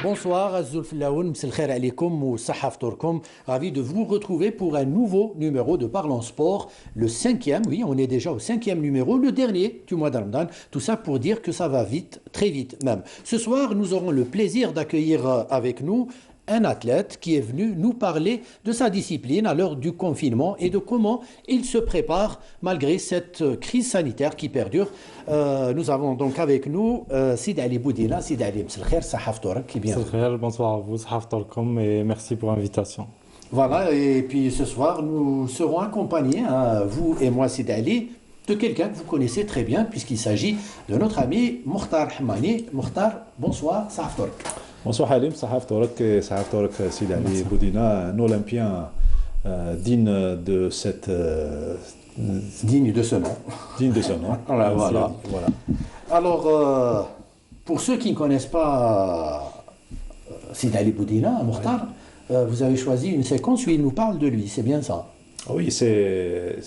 Bonsoir, Azul Filaoun, Msel Khair Alikum ou Sahaf Torkom. Ravi de vous retrouver pour un nouveau numéro de Parlons Sport, le cinquième, oui, on est déjà au cinquième numéro, le dernier du mois de Ramadan. Tout ça pour dire que ça va vite, très vite même. Ce soir, nous aurons le plaisir d'accueillir avec nous un athlète qui est venu nous parler de sa discipline à l'heure du confinement et de comment il se prépare malgré cette crise sanitaire qui perdure. Nous avons donc avec nous Sid Ali Boudina. Sid Ali, Msel Khair, Sahaf Tork, qui est bien. Msel Khair, bonsoir à vous, Sahaf Torkom, et merci pour l'invitation. Voilà, et puis ce soir, nous serons accompagnés, vous et moi, Sid Ali, de quelqu'un que vous connaissez très bien, puisqu'il s'agit de notre ami Mokhtar Hamani. Mokhtar, bonsoir, Sahaf Tork. Bonsoir Halim, Sahaf Torek, Sid Ali Boudina, un Olympien digne de cette... digne de ce nom. Digne de ce nom. Voilà. Alors, pour ceux qui ne connaissent pas Sid Ali Boudina, Mokhtar, vous avez choisi une séquence où il nous parle de lui, c'est bien ça? Oui, c'est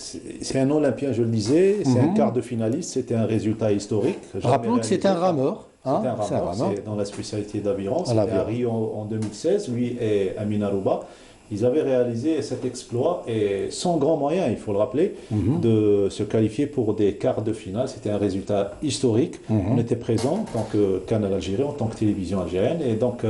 un Olympien, je le disais, c'est un quart de finaliste, c'était un résultat historique. Rappelons que c'est un rameur. C'est un rameur, c'est dans la spécialité d'aviron, c'était à Rio en 2016, lui et Amin Arouba. Ils avaient réalisé cet exploit et sans grands moyens, il faut le rappeler, de se qualifier pour des quarts de finale. C'était un résultat historique. On était présents en tant que Canal Algérie, en tant que télévision algérienne. Et donc,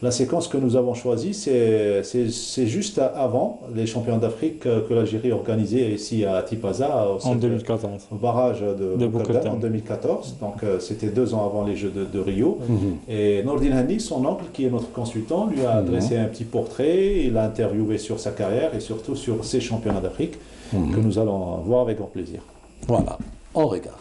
la séquence que nous avons choisie, c'est juste avant les championnats d'Afrique que l'Algérie organisait ici à Tipaza, en 2014. Au barrage de Boukhara en 2014. Donc, c'était 2 ans avant les Jeux de Rio. Et Nordin Hani, son oncle, qui est notre consultant, lui a dressé un petit portrait. Il a interviewé sur sa carrière et surtout sur ses championnats d'Afrique que nous allons voir avec grand plaisir. Voilà, on regarde.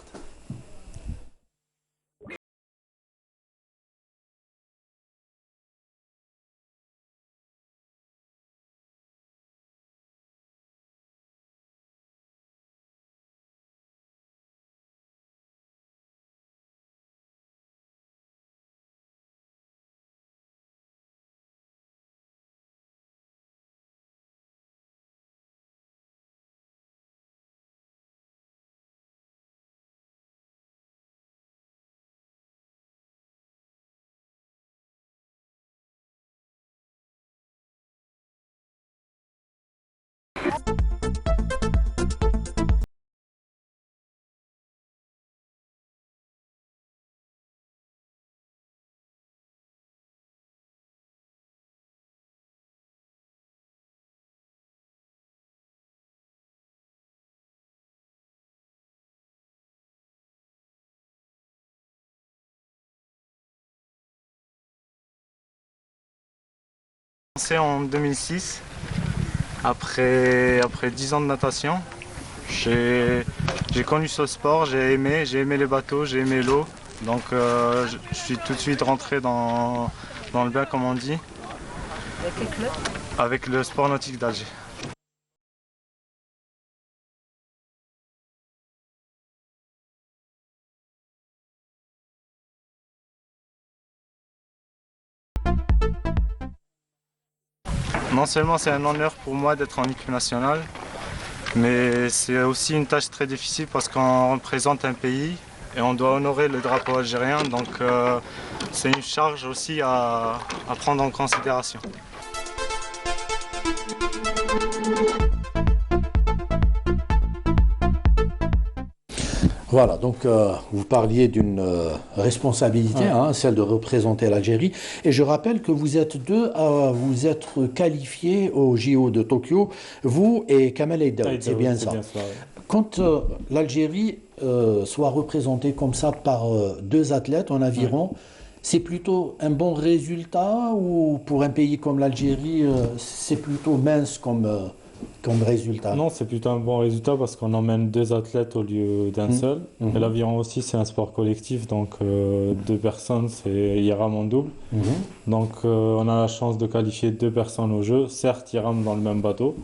En 2006, après 10 ans de natation, j'ai connu ce sport, j'ai aimé les bateaux, j'ai aimé l'eau. Donc je suis tout de suite rentré dans le bain, comme on dit. Avec quel club? Avec le sport nautique d'Alger. Non seulement c'est un honneur pour moi d'être en équipe nationale, mais c'est aussi une tâche très difficile parce qu'on représente un pays et on doit honorer le drapeau algérien, donc c'est une charge aussi à prendre en considération. Voilà, donc vous parliez d'une responsabilité, celle de représenter l'Algérie. Et je rappelle que vous êtes deux à vous être qualifiés au JO de Tokyo, vous et Kamel Aïdaoud, c'est bien ça. Quand l'Algérie soit représentée comme ça par 2 athlètes en aviron, c'est plutôt un bon résultat ou pour un pays comme l'Algérie, c'est plutôt mince comme résultat? Non, c'est plutôt un bon résultat parce qu'on emmène 2 athlètes au lieu d'un seul. Et l'aviron aussi, c'est un sport collectif, donc 2 personnes, ils rament en double. Donc on a la chance de qualifier 2 personnes au jeu. Certes, ils rament dans le même bateau,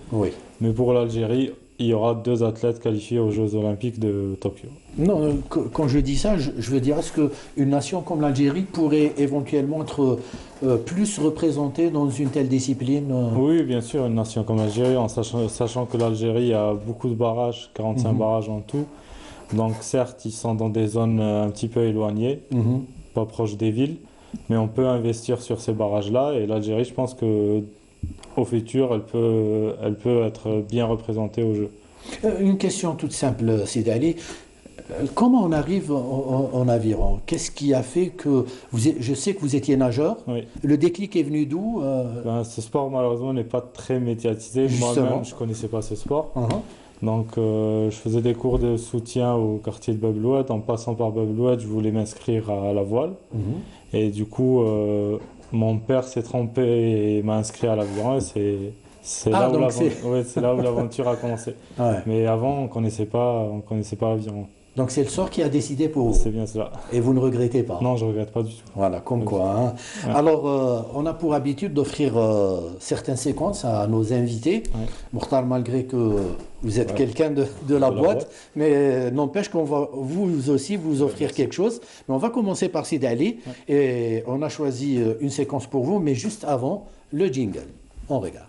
mais pour l'Algérie, il y aura 2 athlètes qualifiés aux Jeux Olympiques de Tokyo. Non, quand je dis ça, je veux dire, est-ce qu'une nation comme l'Algérie pourrait éventuellement être plus représentée dans une telle discipline? Oui, bien sûr, une nation comme l'Algérie, en sachant que l'Algérie a beaucoup de barrages, 45 barrages en tout. Donc certes, ils sont dans des zones un petit peu éloignées, pas proches des villes. Mais on peut investir sur ces barrages-là et l'Algérie, je pense qu'au futur, elle peut être bien représentée au jeu. Une question toute simple, Sidi Ali. Comment on arrive en aviron? Qu'est-ce qui a fait que je sais que vous étiez nageur. Oui. Le déclic est venu d'où? Ce sport, malheureusement, n'est pas très médiatisé. Justement. Moi-même, je ne connaissais pas ce sport. Uh-huh. Donc, je faisais des cours de soutien au quartier de Babloued. En passant par Babloued, je voulais m'inscrire à la voile. Mhm. Et du coup, mon père s'est trompé et m'a inscrit à l'aviron. C'est là où l'aventure a commencé. Ouais. Mais avant, on connaissait pas l'aviron. Donc c'est le sort qui a décidé pour vous. C'est bien cela. Et vous ne regrettez pas? Non, je ne regrette pas du tout. Voilà, comme quoi. Hein. Ouais. Alors, on a pour habitude d'offrir certaines séquences à nos invités. Ouais. Mokhtar, malgré que vous êtes quelqu'un de la boîte, mais n'empêche qu'on va vous aussi vous offrir quelque chose. Mais on va commencer par Sidi Ali. Ouais. Et on a choisi une séquence pour vous, mais juste avant, le jingle. On regarde.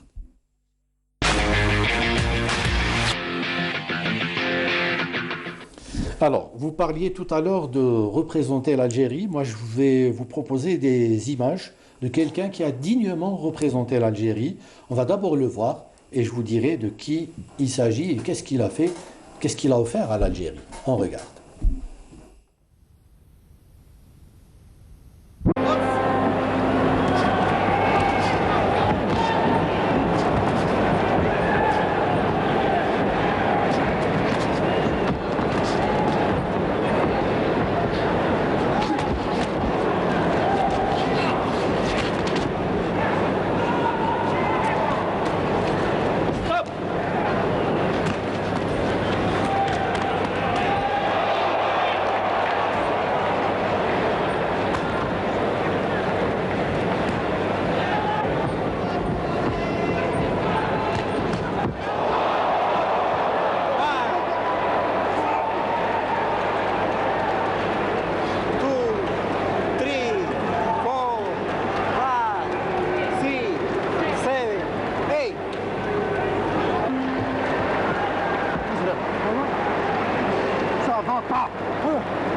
Alors, vous parliez tout à l'heure de représenter l'Algérie. Moi, je vais vous proposer des images de quelqu'un qui a dignement représenté l'Algérie. On va d'abord le voir et je vous dirai de qui il s'agit et qu'est-ce qu'il a fait, qu'est-ce qu'il a offert à l'Algérie. On regarde.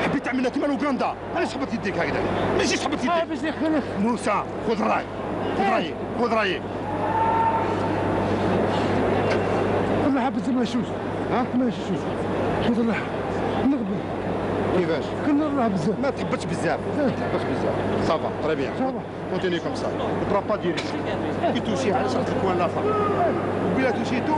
حبيت تعملها كيما اوغندا، علاش حبط يديك هكذا؟ ماشي حبط يديك باش يخلف موسى. خذ راي خذ رايي الله حبس ما يشوش. ها ماشي شوش خذ الله نغبن. كيفاش؟ كنا الله بزاف ما تحبطش بزاف صافا تري بيان كونتيني كوم سا ترا با ديري كي توشي على شرط الكوان لا فا بلا توشيتو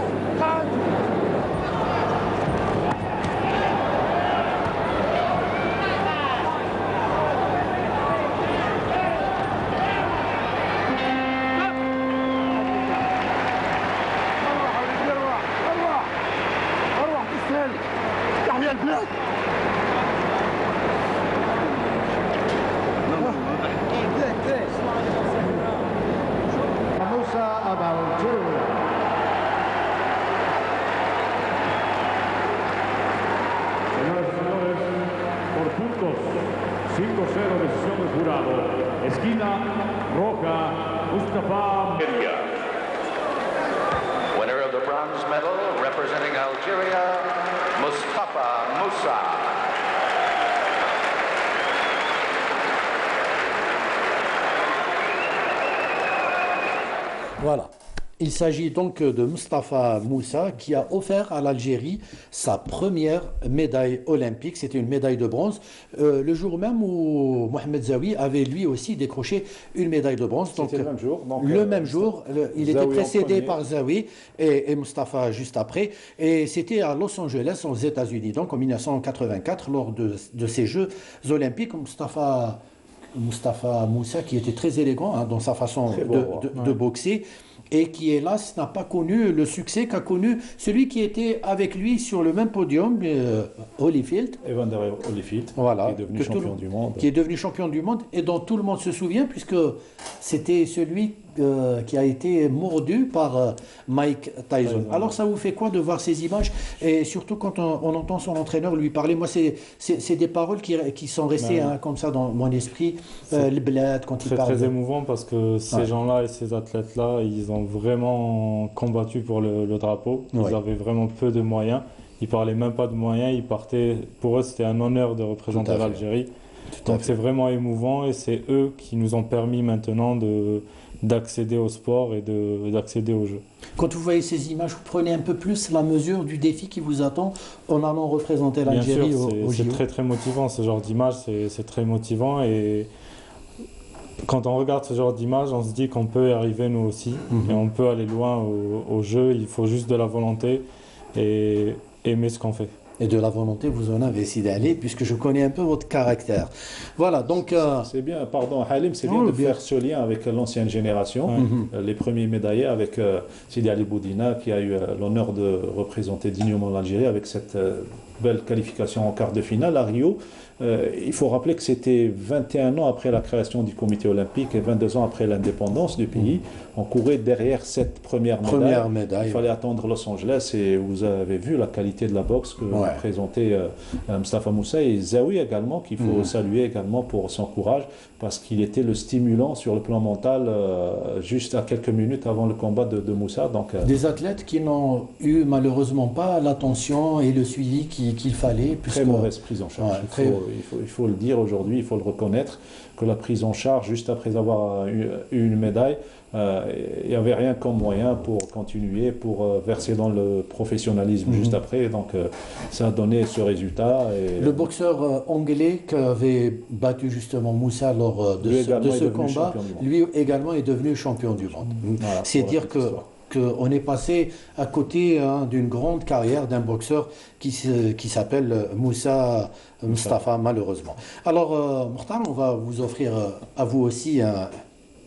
Esquina roja, Mustafa. Winner of the bronze medal, representing Algeria, Mustafa Moussa. Voilà. Il s'agit donc de Mustafa Moussa qui a offert à l'Algérie sa première médaille olympique. C'était une médaille de bronze. Le jour même où Mohamed Zawi avait lui aussi décroché une médaille de bronze. C'était le même jour. Donc, le même jour. Il était précédé par Zawi et Mustafa juste après. Et c'était à Los Angeles, aux États-Unis. Donc en 1984, lors de ces Jeux olympiques, Mustafa Moussa, qui était très élégant dans sa façon de boxer, et qui, hélas, n'a pas connu le succès qu'a connu celui qui était avec lui sur le même podium, Holyfield. Evander Holyfield, voilà, qui est devenu champion du monde. Qui est devenu champion du monde et dont tout le monde se souvient, puisque c'était celui qui a été mordu par Mike Tyson. Alors ça vous fait quoi de voir ces images? Et surtout quand on entend son entraîneur lui parler, moi c'est des paroles qui sont restées comme ça dans mon esprit, le bled quand il parle. C'est très émouvant parce que ces gens-là et ces athlètes-là, ils ont vraiment combattu pour le drapeau. Ils avaient vraiment peu de moyens. Ils parlaient même pas de moyens. Ils partaient, pour eux c'était un honneur de représenter l'Algérie. Donc c'est vraiment émouvant et c'est eux qui nous ont permis maintenant d'accéder au sport et d'accéder au jeu. Quand vous voyez ces images, vous prenez un peu plus la mesure du défi qui vous attend en allant représenter l'Algérie au JO. C'est très très motivant, ce genre d'image, c'est très motivant et quand on regarde ce genre d'image, on se dit qu'on peut y arriver nous aussi et on peut aller loin au jeu, il faut juste de la volonté et aimer ce qu'on fait. Et de la volonté, vous en avez essayé d'aller, puisque je connais un peu votre caractère. Voilà, donc... C'est bien, pardon, Halim, c'est bien de faire ce lien avec l'ancienne génération. Les premiers médaillés avec Sidi Ali Boudina, qui a eu l'honneur de représenter dignement l'Algérie avec cette belle qualification en quart de finale à Rio. Il faut rappeler que c'était 21 ans après la création du comité olympique et 22 ans après l'indépendance du pays. On courait derrière cette première médaille. Il fallait attendre Los Angeles et vous avez vu la qualité de la boxe que présentait Moustapha Moussa et Zawi également, qu'il faut saluer également pour son courage parce qu'il était le stimulant sur le plan mental juste à quelques minutes avant le combat de Moussa. Donc, des athlètes qui n'ont eu malheureusement pas l'attention et le suivi qu'il fallait. Très mauvaise prise en charge. Il faut le dire aujourd'hui, il faut le reconnaître, que la prise en charge, juste après avoir eu une médaille, il n'y avait rien comme moyen pour continuer, pour verser dans le professionnalisme juste après. Donc ça a donné ce résultat. Et le boxeur anglais qui avait battu justement Moussa lors de ce combat, lui également est devenu champion du monde. Voilà, c'est dire qu'on est passé à côté d'une grande carrière d'un boxeur qui s'appelle Moussa Moustapha, malheureusement. Alors, Mokhtar, on va vous offrir à vous aussi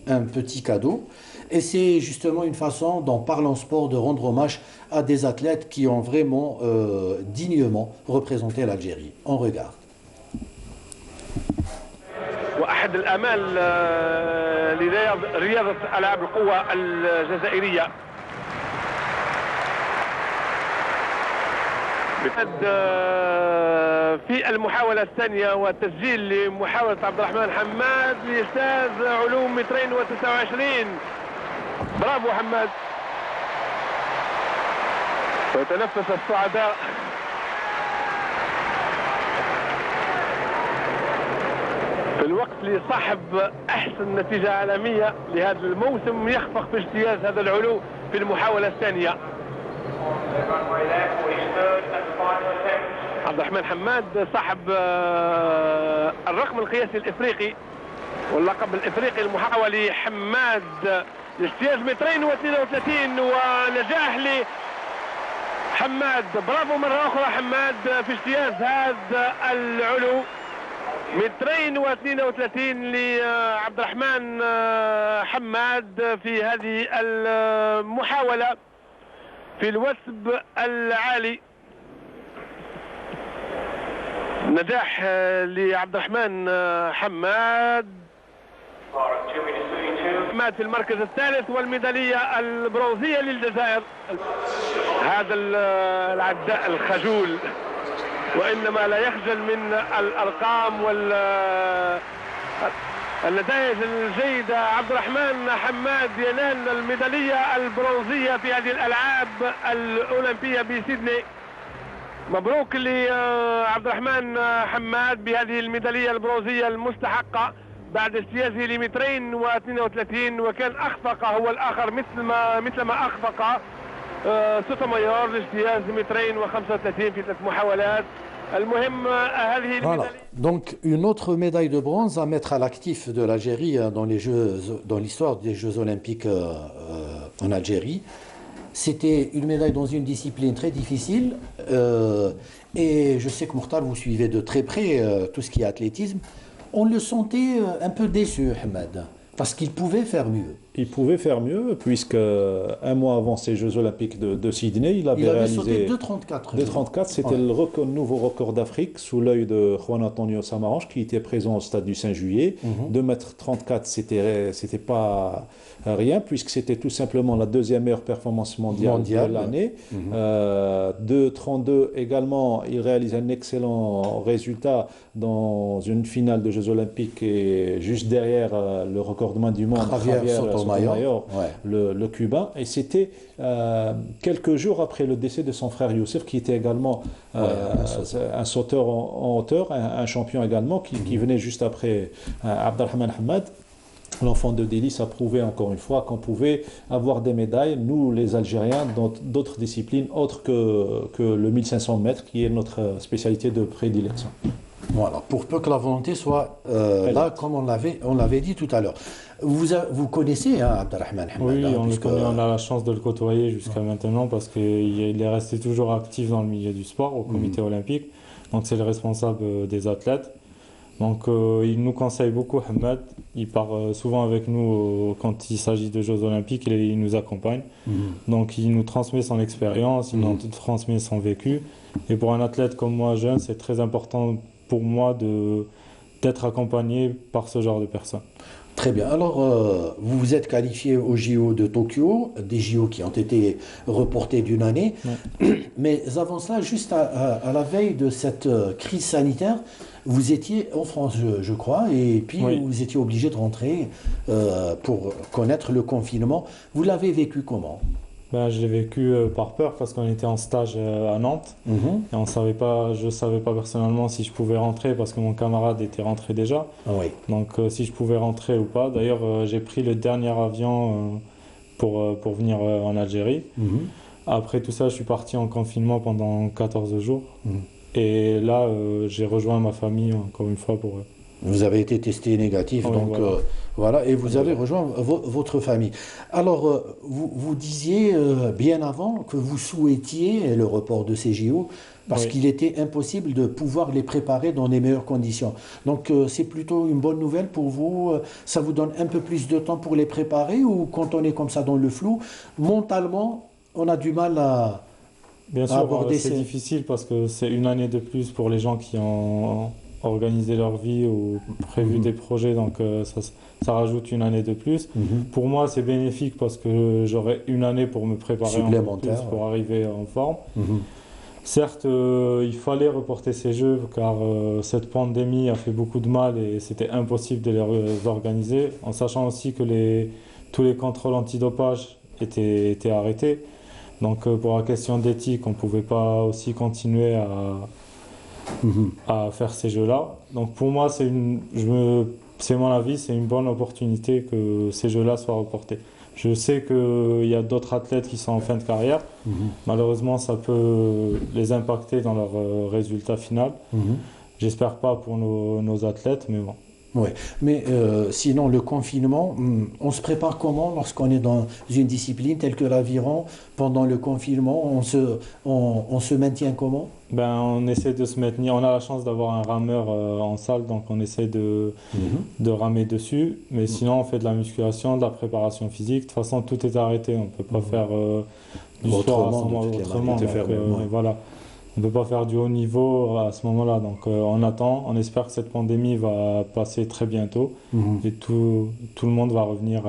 un petit cadeau. Et c'est justement une façon, dans Parlons Sport, de rendre hommage à des athlètes qui ont vraiment dignement représenté l'Algérie. On regarde. وأحد الآمال لرياضة ألعاب القوى الجزائرية في المحاولة الثانية وتسجيل لمحاولة عبد الرحمن حماد لأستاذ علوم 229. برافو حماد. ويتنفس السعداء. في الوقت اللي صاحب أحسن نتيجة عالمية لهذا الموسم يخفق في اجتياز هذا العلو في المحاولة الثانية. عبد الرحمن حماد صاحب الرقم القياسي الإفريقي واللقب الإفريقي المحاولي حماد لاجتياز 232 ونجاح لحماد. برافو مرة أخرى حماد في اجتياز هذا العلو 232 لعبد الرحمن حماد في هذه المحاولة في الوثب العالي. نجاح لعبد الرحمن حماد مات في المركز الثالث والميدالية البرونزية للجزائر. هذا العداء الخجول وإنما لا يخجل من الأرقام والنتائج الجيدة. عبد الرحمن حماد ينال الميدالية البرونزية في هذه الألعاب الأولمبية بسيدنey. مبروك لعبد الرحمن حماد بهذه الميدالية البرونزية المستحقة بعد اجتيازه ل 232 وكان أخفق هو الآخر مثل ما أخفق سوتومايور لاجتياز 235 في 3 محاولات. المهم هذه الميدالية. Donc une autre médaille de bronze à mettre à l'actif de l'Algérie dans l'histoire des Jeux Olympiques en Algérie. C'était une médaille dans une discipline très difficile et je sais que Mokhtar, vous suivez de très près tout ce qui est athlétisme. On le sentait un peu déçu, Ahmed, parce qu'il pouvait faire mieux. Il pouvait faire mieux, puisque un mois avant ces Jeux Olympiques de Sydney, il avait réalisé 2,34. 2,34, c'était le nouveau record d'Afrique sous l'œil de Juan Antonio Samaranch, qui était présent au stade du 5 juillet. 2,34 m, c'était pas rien, puisque c'était tout simplement la deuxième meilleure performance mondiale de l'année. 2,32 également, il réalise un excellent résultat dans une finale de Jeux Olympiques et juste derrière le recordman du monde, Javier Sotomayor, ouais. le Cubain. Et c'était quelques jours après le décès de son frère Youssef, qui était également un sauteur en hauteur, un champion également, qui venait juste après Abdelrahman Hamad. L'enfant de Délice a prouvé encore une fois qu'on pouvait avoir des médailles, nous les Algériens, dans d'autres disciplines autres que le 1500 mètres, qui est notre spécialité de prédilection. Voilà, pour peu que la volonté soit là, comme on l'avait dit tout à l'heure. Vous connaissez Abdelrahman Hamad? Oui, on le connaît, on a la chance de le côtoyer jusqu'à maintenant parce qu'il est resté toujours actif dans le milieu du sport, au comité olympique. Donc c'est le responsable des athlètes. Donc il nous conseille beaucoup, Hamad. Il part souvent avec nous quand il s'agit de Jeux olympiques, il nous accompagne. Donc il nous transmet son expérience, il nous transmet son vécu. Et pour un athlète comme moi, jeune, c'est très important pour moi d'être accompagné par ce genre de personnes. Très bien. Alors, vous vous êtes qualifié aux JO de Tokyo, des JO qui ont été reportés d'une année. Ouais. Mais avant cela, juste à la veille de cette crise sanitaire, vous étiez en France, je crois, et puis vous étiez obligé de rentrer pour connaître le confinement. Vous l'avez vécu comment? Je l'ai vécu par peur parce qu'on était en stage à Nantes et je ne savais pas personnellement si je pouvais rentrer parce que mon camarade était rentré déjà. Donc si je pouvais rentrer ou pas. D'ailleurs, j'ai pris le dernier avion pour venir en Algérie. Après tout ça, je suis parti en confinement pendant 14 jours. Et là, j'ai rejoint ma famille encore une fois pour... Vous avez été testé négatif, donc voilà, et vous avez rejoint votre famille. Alors, vous disiez bien avant que vous souhaitiez le report de ces JO parce qu'il était impossible de pouvoir les préparer dans les meilleures conditions. Donc, c'est plutôt une bonne nouvelle pour vous. Ça vous donne un peu plus de temps pour les préparer ou quand on est comme ça dans le flou, mentalement, on a du mal à... Bien sûr, c'est difficile parce que c'est une année de plus pour les gens qui ont organisé leur vie ou prévu des projets, donc ça rajoute une année de plus. Pour moi, c'est bénéfique parce que j'aurai une année pour me préparer en plus pour arriver en forme. Certes, il fallait reporter ces Jeux car cette pandémie a fait beaucoup de mal et c'était impossible de les organiser, en sachant aussi que tous les contrôles antidopage étaient arrêtés. Donc pour la question d'éthique, on ne pouvait pas aussi continuer à faire ces jeux-là. Donc pour moi, c'est mon avis, c'est une bonne opportunité que ces jeux-là soient reportés. Je sais qu'il y a d'autres athlètes qui sont en fin de carrière. Malheureusement, ça peut les impacter dans leur résultat final. J'espère pas pour nos athlètes, mais bon. Oui, mais sinon le confinement, on se prépare comment lorsqu'on est dans une discipline telle que l'aviron? Pendant le confinement, on se maintient comment? On essaie de se maintenir. On a la chance d'avoir un rameur en salle, donc on essaie de ramer dessus. Mais sinon, on fait de la musculation, de la préparation physique. De toute façon, tout est arrêté. On ne peut pas faire du sport autrement. Voilà. On ne peut pas faire du haut niveau à ce moment-là. Donc on attend, on espère que cette pandémie va passer très bientôt et tout le monde va revenir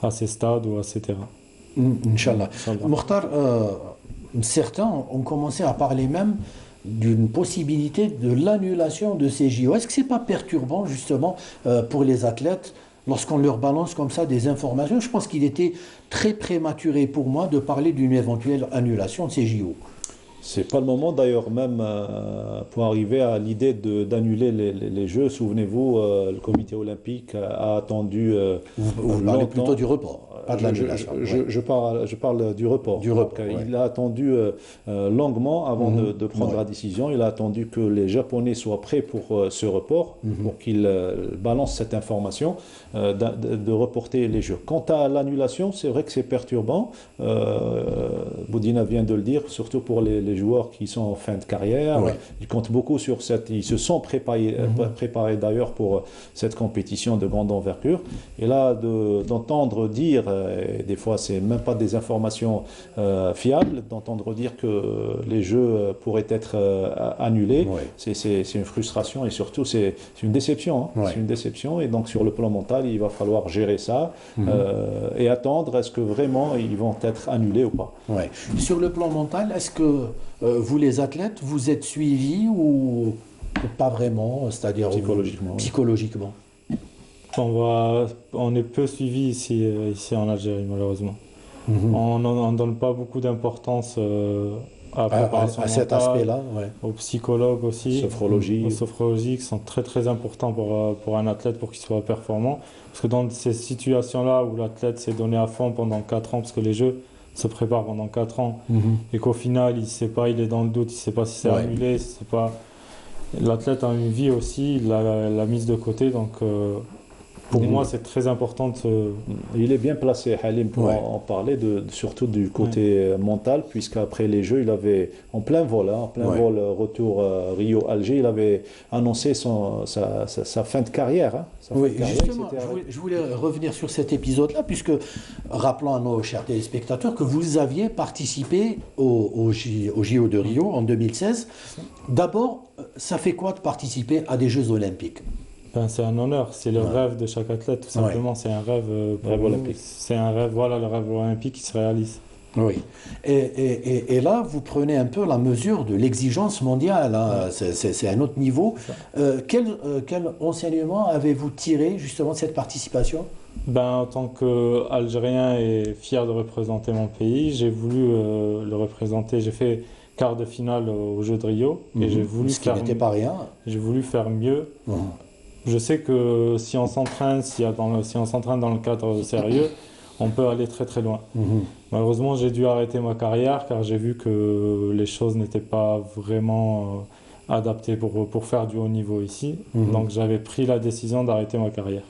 à ces stades ou à ces terrains. Inch'Allah. Mokhtar, certains ont commencé à parler même d'une possibilité de l'annulation de ces JO. Est-ce que ce n'est pas perturbant justement pour les athlètes lorsqu'on leur balance comme ça des informations? Je pense qu'il était très prématuré pour moi de parler d'une éventuelle annulation de ces JO. C'est pas le moment d'ailleurs même pour arriver à l'idée d'annuler les Jeux. Souvenez-vous, le comité olympique a attendu vous parlez plutôt du report, pas de l'annulation. Je parle du report. Il a attendu longuement avant de prendre la décision. Il a attendu que les Japonais soient prêts pour ce report, pour qu'ils balancent cette information de reporter les Jeux. Quant à l'annulation, c'est vrai que c'est perturbant. Boudina vient de le dire, surtout pour les joueurs qui sont en fin de carrière. Ils comptent beaucoup sur ils se sont préparés d'ailleurs pour cette compétition de grande envergure. Et là, d'entendre dire, et des fois c'est même pas des informations fiables, d'entendre dire que les Jeux pourraient être annulés, c'est une frustration et surtout c'est une déception. C'est une déception et donc sur le plan mental, il va falloir gérer ça et attendre, est-ce que vraiment ils vont être annulés ou pas. Sur le plan mental, est-ce que vous les athlètes, vous êtes suivis ou pas vraiment, c'est-à-dire psychologiquement? On est peu suivi ici en Algérie, malheureusement. On ne donne pas beaucoup d'importance à la préparation à cet mentale, aspect-là, ouais. aux psychologues aussi, aux sophrologies qui sont très très importants pour un athlète pour qu'il soit performant. Parce que dans ces situations-là où l'athlète s'est donné à fond pendant 4 ans, parce que les Jeux se préparent pendant 4 ans, et qu'au final il ne sait pas, il est dans le doute, il ne sait pas si c'est annulé, si c'est pas... L'athlète a une vie aussi, il l'a mise de côté, donc pour moi c'est très important de Il est bien placé, Halim, pour en parler, surtout du côté mental, puisqu'après les Jeux, il avait, en plein vol, retour Rio-Alger, il avait annoncé sa fin de carrière. Justement, je voulais revenir sur cet épisode-là, puisque, rappelons à nos chers téléspectateurs que vous aviez participé au JO de Rio en 2016. D'abord, ça fait quoi de participer à des Jeux olympiques? C'est un honneur, c'est le rêve de chaque athlète, tout simplement. C'est un rêve olympique. C'est un rêve, le rêve olympique qui se réalise. Oui. Et là, vous prenez un peu la mesure de l'exigence mondiale. Hein. C'est un autre niveau. Quel enseignement avez-vous tiré justement de cette participation? En tant qu'Algérien et fier de représenter mon pays, j'ai voulu le représenter. J'ai fait quart de finale aux Jeux de Rio et j'ai voulu ce qui n'était pas rien. J'ai voulu faire mieux. Je sais que si on s'entraîne, si on s'entraîne dans le cadre sérieux, on peut aller très très loin. Malheureusement, j'ai dû arrêter ma carrière car j'ai vu que les choses n'étaient pas vraiment adaptées pour faire du haut niveau ici. Donc j'avais pris la décision d'arrêter ma carrière.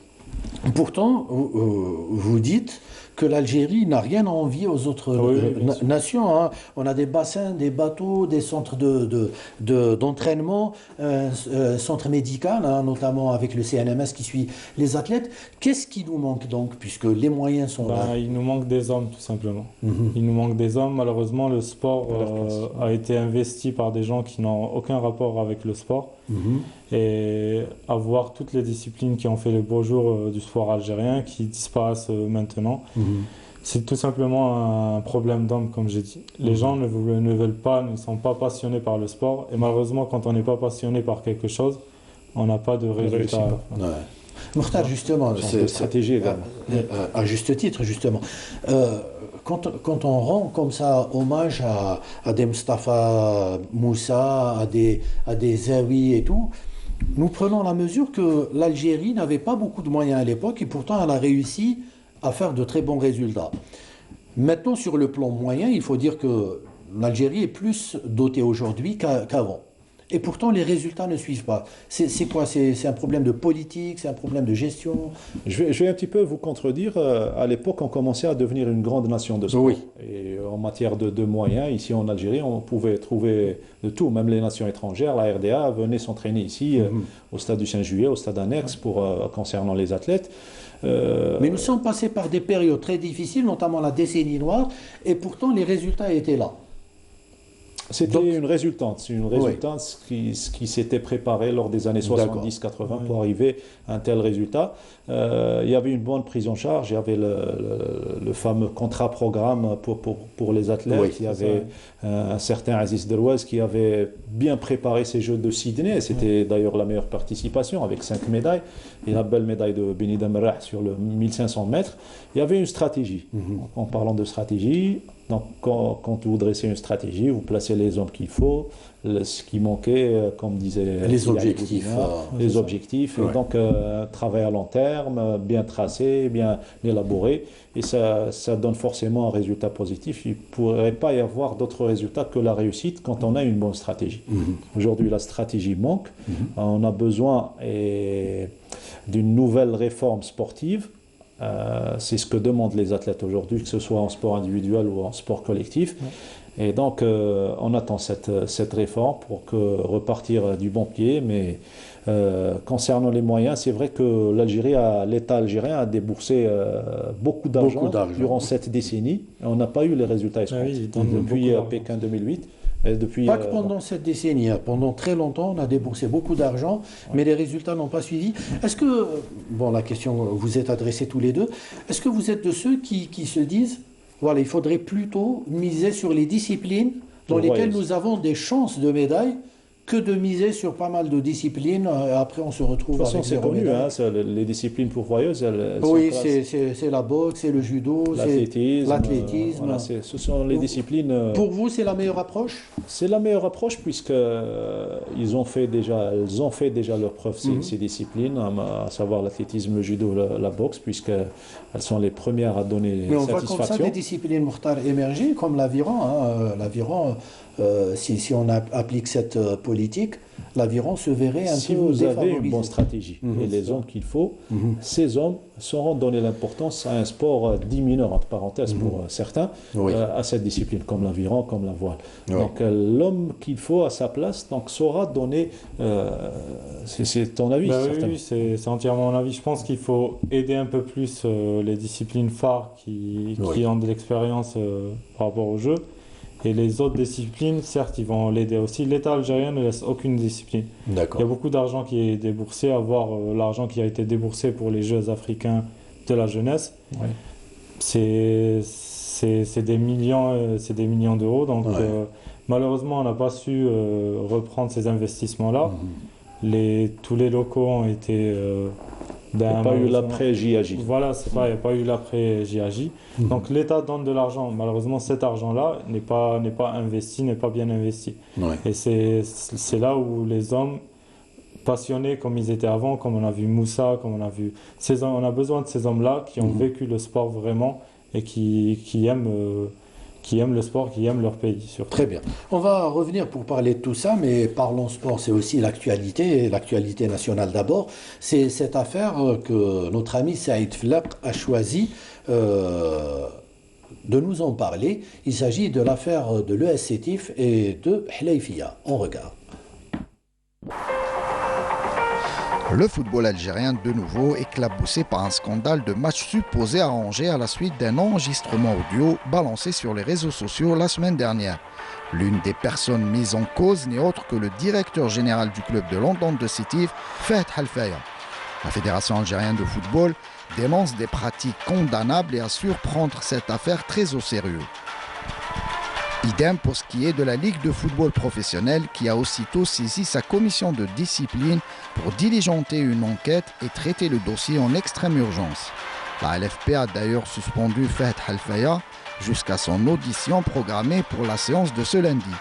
Pourtant, vous dites que l'Algérie n'a rien à envier aux autres nations. Hein. On a des bassins, des bateaux, des centres d'entraînement, centre médical, hein, notamment avec le CNMS qui suit les athlètes. Qu'est-ce qui nous manque donc, puisque les moyens sont là? Il nous manque des hommes, tout simplement. Il nous manque des hommes. Malheureusement, le sport a été investi par des gens qui n'ont aucun rapport avec le sport. Et avoir toutes les disciplines qui ont fait le beau jour du sport algérien qui disparaissent maintenant, c'est tout simplement un problème d'homme, comme j'ai dit. Les gens ne veulent pas, ne sont pas passionnés par le sport, et malheureusement, quand on n'est pas passionné par quelque chose, on n'a pas de résultat. Mokhtar, justement, c'est stratégie également. À juste titre, justement. Quand on rend comme ça hommage à des Mustafa Moussa, à des Zawi et tout, nous prenons la mesure que l'Algérie n'avait pas beaucoup de moyens à l'époque et pourtant elle a réussi à faire de très bons résultats. Maintenant, sur le plan moyen, il faut dire que l'Algérie est plus dotée aujourd'hui qu'avant. Et pourtant, les résultats ne suivent pas. C'est quoi? C'est un problème de politique? C'est un problème de gestion? Je vais un petit peu vous contredire. À l'époque, on commençait à devenir une grande nation de sport. Et en matière de moyens, ici en Algérie, on pouvait trouver de tout. Même les nations étrangères, la RDA, venait s'entraîner ici, au stade du 5 juillet, au stade annexe, concernant les athlètes. Mais nous sommes passés par des périodes très difficiles, notamment la décennie noire, et pourtant les résultats étaient là. C'était une résultante qui s'était préparée lors des années 70-80 pour arriver à un tel résultat. Il y avait une bonne prise en charge, il y avait le fameux contrat-programme pour les athlètes. Il y avait un certain Aziz Derouaz qui avait bien préparé ces Jeux de Sydney. C'était d'ailleurs la meilleure participation avec 5 médailles et la belle médaille de Beni Demerah sur le 1500 mètres. Il y avait une stratégie. En parlant de stratégie, donc, quand vous dressez une stratégie, vous placez les hommes qu'il faut, ce qui manquait, comme disait les objectifs. Et donc, un travail à long terme, bien tracé, bien élaboré, et ça donne forcément un résultat positif. Il ne pourrait pas y avoir d'autre résultat que la réussite quand on a une bonne stratégie. Aujourd'hui, la stratégie manque. On a besoin d'une nouvelle réforme sportive. C'est ce que demandent les athlètes aujourd'hui, que ce soit en sport individuel ou en sport collectif. Et donc, on attend cette réforme pour repartir du bon pied. Mais concernant les moyens, c'est vrai que l'État algérien a déboursé beaucoup d'argent durant cette décennie. Et on n'a pas eu les résultats escomptés depuis Pékin 2008. Pas que pendant cette décennie, pendant très longtemps, on a déboursé beaucoup d'argent, mais les résultats n'ont pas suivi. Est-ce que, la question vous est adressée tous les deux, est-ce que vous êtes de ceux qui se disent, voilà, il faudrait plutôt miser sur les disciplines dans lesquelles nous avons des chances de médailles que de miser sur pas mal de disciplines. Après, on se retrouve de toute façon, avec c'est connu, hein, les disciplines pourvoyeuses. Oui, c'est la boxe, c'est le judo, l'athlétisme. Voilà, ce sont les disciplines. Pour vous, c'est la meilleure approche? C'est la meilleure approche puisque elles ont fait déjà leur preuve ces disciplines, à savoir l'athlétisme, le judo, la boxe, puisqu'elles sont les premières à donner Mais on satisfaction. voit comme ça des disciplines Mokhtar émerger, comme l'aviron. L'aviron, si on applique cette politique, l'aviron se verrait un peu si vous défavorisé. avez une bonne stratégie et les hommes qu'il faut, ces hommes sauront donner l'importance à un sport dit mineur, entre parenthèses pour certains, à cette discipline, comme l'aviron, comme la voile. Donc l'homme qu'il faut à sa place saura donner... c'est ton avis, oui, c'est entièrement mon avis. Je pense qu'il faut aider un peu plus les disciplines phares qui ont de l'expérience par rapport au jeu. Et les autres disciplines, certes, ils vont l'aider aussi. L'État algérien ne laisse aucune discipline. Il y a beaucoup d'argent qui est déboursé, à voir l'argent qui a été déboursé pour les Jeux africains de la jeunesse. C'est des millions d'euros. Donc, malheureusement, on n'a pas su reprendre ces investissements-là. Tous les locaux ont été... il n'y a pas eu l'après-JAJ. Voilà, il n'y a pas eu l'après-JAJ. Donc l'État donne de l'argent. Malheureusement, cet argent-là n'est pas investi, n'est pas bien investi. Et c'est là où les hommes passionnés comme ils étaient avant, comme on a vu Moussa, comme on a vu... on a besoin de ces hommes-là qui ont vécu le sport vraiment et qui aiment le sport, qui aiment leur pays. Surtout. Très bien. On va revenir pour parler de tout ça, mais parlons sport, c'est aussi l'actualité nationale d'abord. C'est cette affaire que notre ami Saïd Flaq a choisi de nous en parler. Il s'agit de l'affaire de l'ES Sétif et de Hlayfia. On regarde. Le football algérien de nouveau éclaboussé par un scandale de match supposé arrangé à la suite d'un enregistrement audio balancé sur les réseaux sociaux la semaine dernière. L'une des personnes mises en cause n'est autre que le directeur général du club de l'Entente de Sétif, Fahd Halfaya. La Fédération algérienne de football dénonce des pratiques condamnables et assure prendre cette affaire très au sérieux. Idem pour ce qui est de la Ligue de football professionnel qui a aussitôt saisi sa commission de discipline pour diligenter une enquête et traiter le dossier en extrême urgence. La LFP a d'ailleurs suspendu Fahd Halfaya jusqu'à son audition programmée pour la séance de ce lundi.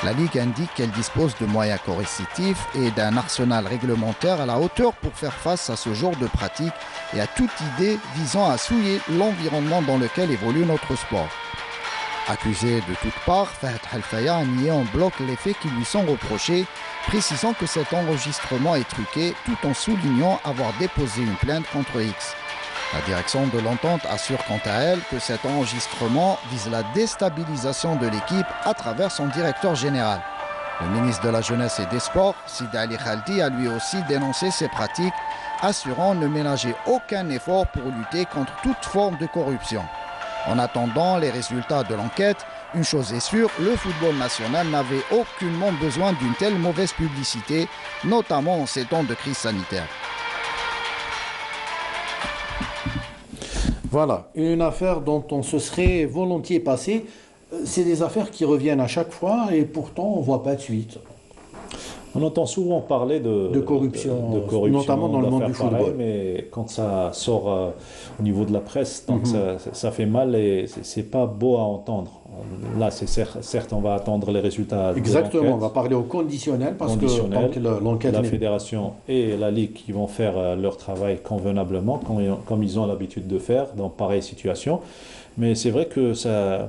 La Ligue indique qu'elle dispose de moyens coercitifs et d'un arsenal réglementaire à la hauteur pour faire face à ce genre de pratique et à toute idée visant à souiller l'environnement dans lequel évolue notre sport. Accusé de toutes parts, Fahd Halfaya a nié en bloc les faits qui lui sont reprochés, précisant que cet enregistrement est truqué tout en soulignant avoir déposé une plainte contre X. La direction de l'Entente assure quant à elle que cet enregistrement vise la déstabilisation de l'équipe à travers son directeur général. Le ministre de la Jeunesse et des Sports, Sidi Ali Khaldi, a lui aussi dénoncé ces pratiques, assurant ne ménager aucun effort pour lutter contre toute forme de corruption. En attendant les résultats de l'enquête, une chose est sûre, le football national n'avait aucunement besoin d'une telle mauvaise publicité, notamment en ces temps de crise sanitaire. Voilà, une affaire dont on se serait volontiers passé. C'est des affaires qui reviennent à chaque fois et pourtant on ne voit pas de suite. On entend souvent parler de corruption, notamment dans le monde du football. Mais quand ça sort au niveau de la presse, donc ça fait mal et c'est pas beau à entendre. Là, c'est certes, on va attendre les résultats. Exactement, on va parler au conditionnel parce que l'enquête. La fédération et la ligue qui vont faire leur travail convenablement, comme ils ont l'habitude de faire dans pareille situation. Mais c'est vrai que ça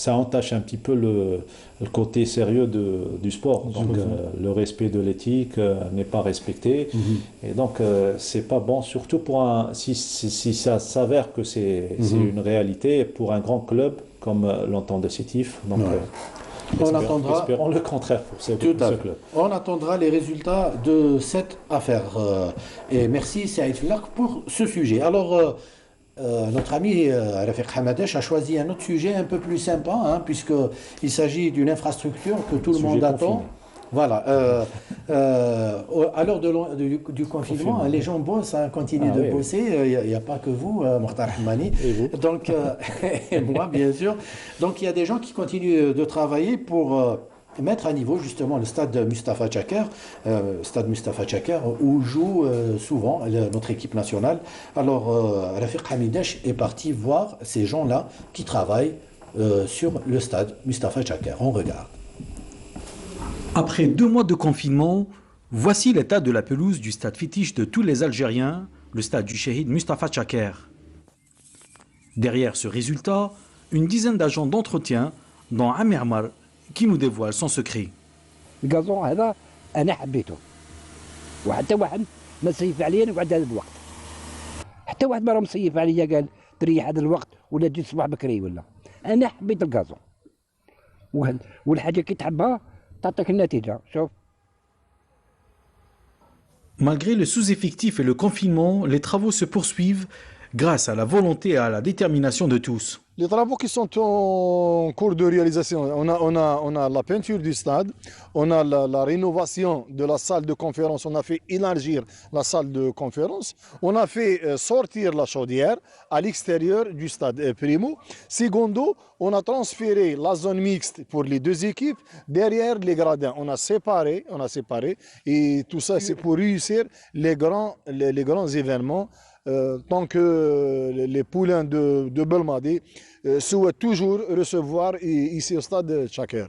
entache un petit peu le côté sérieux du sport. Donc le respect de l'éthique n'est pas respecté. Et donc c'est pas bon, surtout si ça s'avère que c'est une réalité pour un grand club comme l'Entente de Sétif. Donc espérons le contraire pour ce club. On attendra les résultats de cette affaire. Et merci Saïd Flaq pour ce sujet. Alors notre ami Rafiq Hamadesh a choisi un autre sujet un peu plus sympa, puisqu'il s'agit d'une infrastructure que tout le monde attend. Voilà. À l'heure du confinement, les gens bossent, continuent de bosser. Il n'y a pas que vous, Mokhtar Hamani. Et vous. Donc, et moi, bien sûr. Donc, il y a des gens qui continuent de travailler pour mettre à niveau justement le stade Mustafa Chaker, où joue souvent notre équipe nationale. Alors Rafiq Hamidash est parti voir ces gens-là qui travaillent sur le stade Mustafa Chaker. On regarde. Après 2 mois de confinement, voici l'état de la pelouse du stade fétiche de tous les Algériens, le stade du Chéhid Mustafa Chaker. Derrière ce résultat, une dizaine d'agents d'entretien, dont Amir Mar, qui nous dévoile son secret. Le gazon, أنا حبيته. وحتى واحد ما صيف عليا نقعد هذا الوقت. حتى واحد ما راه مصيف عليا قال تريح هذا الوقت ولا تجي الصباح بكري ولا. أنا حبيت الغازون. والحاجة كي تحبها تعطيك النتيجة، شوف. Malgré le sous-effectif et le confinement, les travaux se poursuivent grâce à la volonté et à la détermination de tous. Les travaux qui sont en cours de réalisation, on a la peinture du stade, on a la rénovation de la salle de conférence, on a fait élargir la salle de conférence, on a fait sortir la chaudière à l'extérieur du stade primo. Secondo, on a transféré la zone mixte pour les 2 équipes derrière les gradins. On a séparé et tout ça c'est pour réussir les grands événements. Tant que les poulains de Belmadi souhaitent toujours recevoir ici au stade Chaker.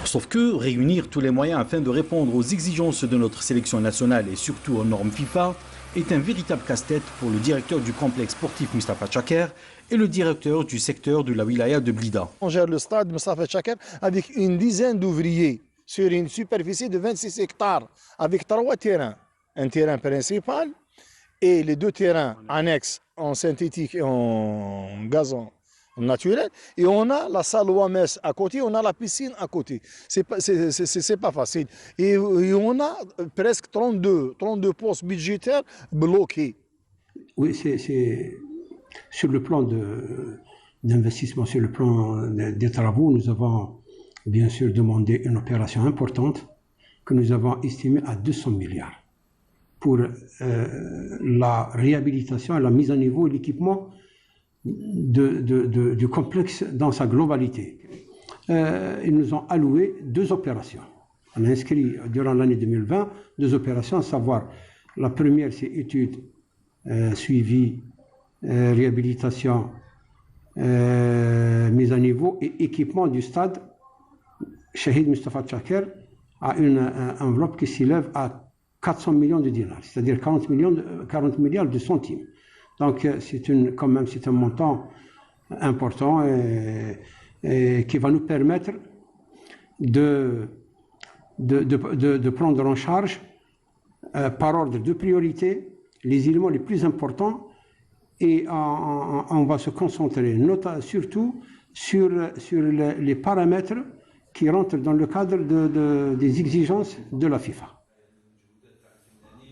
Sauf que réunir tous les moyens afin de répondre aux exigences de notre sélection nationale et surtout aux normes FIFA est un véritable casse-tête pour le directeur du complexe sportif Mustafa Chaker et le directeur du secteur de la wilaya de Blida. On gère le stade Mustafa Chaker avec une dizaine d'ouvriers sur une superficie de 26 hectares avec 3 terrains. Un terrain principal et les 2 terrains annexes en synthétique et en gazon naturel. Et on a la salle OMS à côté, on a la piscine à côté. C'est pas facile. Et on a presque 32 postes budgétaires bloqués. Oui, c'est sur le plan d'investissement, sur le plan des travaux, nous avons bien sûr demandé une opération importante que nous avons estimée à 200 milliards. Pour la réhabilitation et la mise à niveau et l'équipement du complexe dans sa globalité. Ils nous ont alloué 2 opérations. On a inscrit durant l'année 2020 2 opérations, à savoir la première c'est études, suivi, réhabilitation, mise à niveau et équipement du stade Chéhid Mustafa Chaker à une enveloppe qui s'élève à 400 millions de dinars, c'est-à-dire 40 milliards de centimes. Donc c'est un montant important et qui va nous permettre de prendre en charge par ordre de priorité les éléments les plus importants et on va se concentrer surtout sur les paramètres qui rentrent dans le cadre des exigences de la FIFA.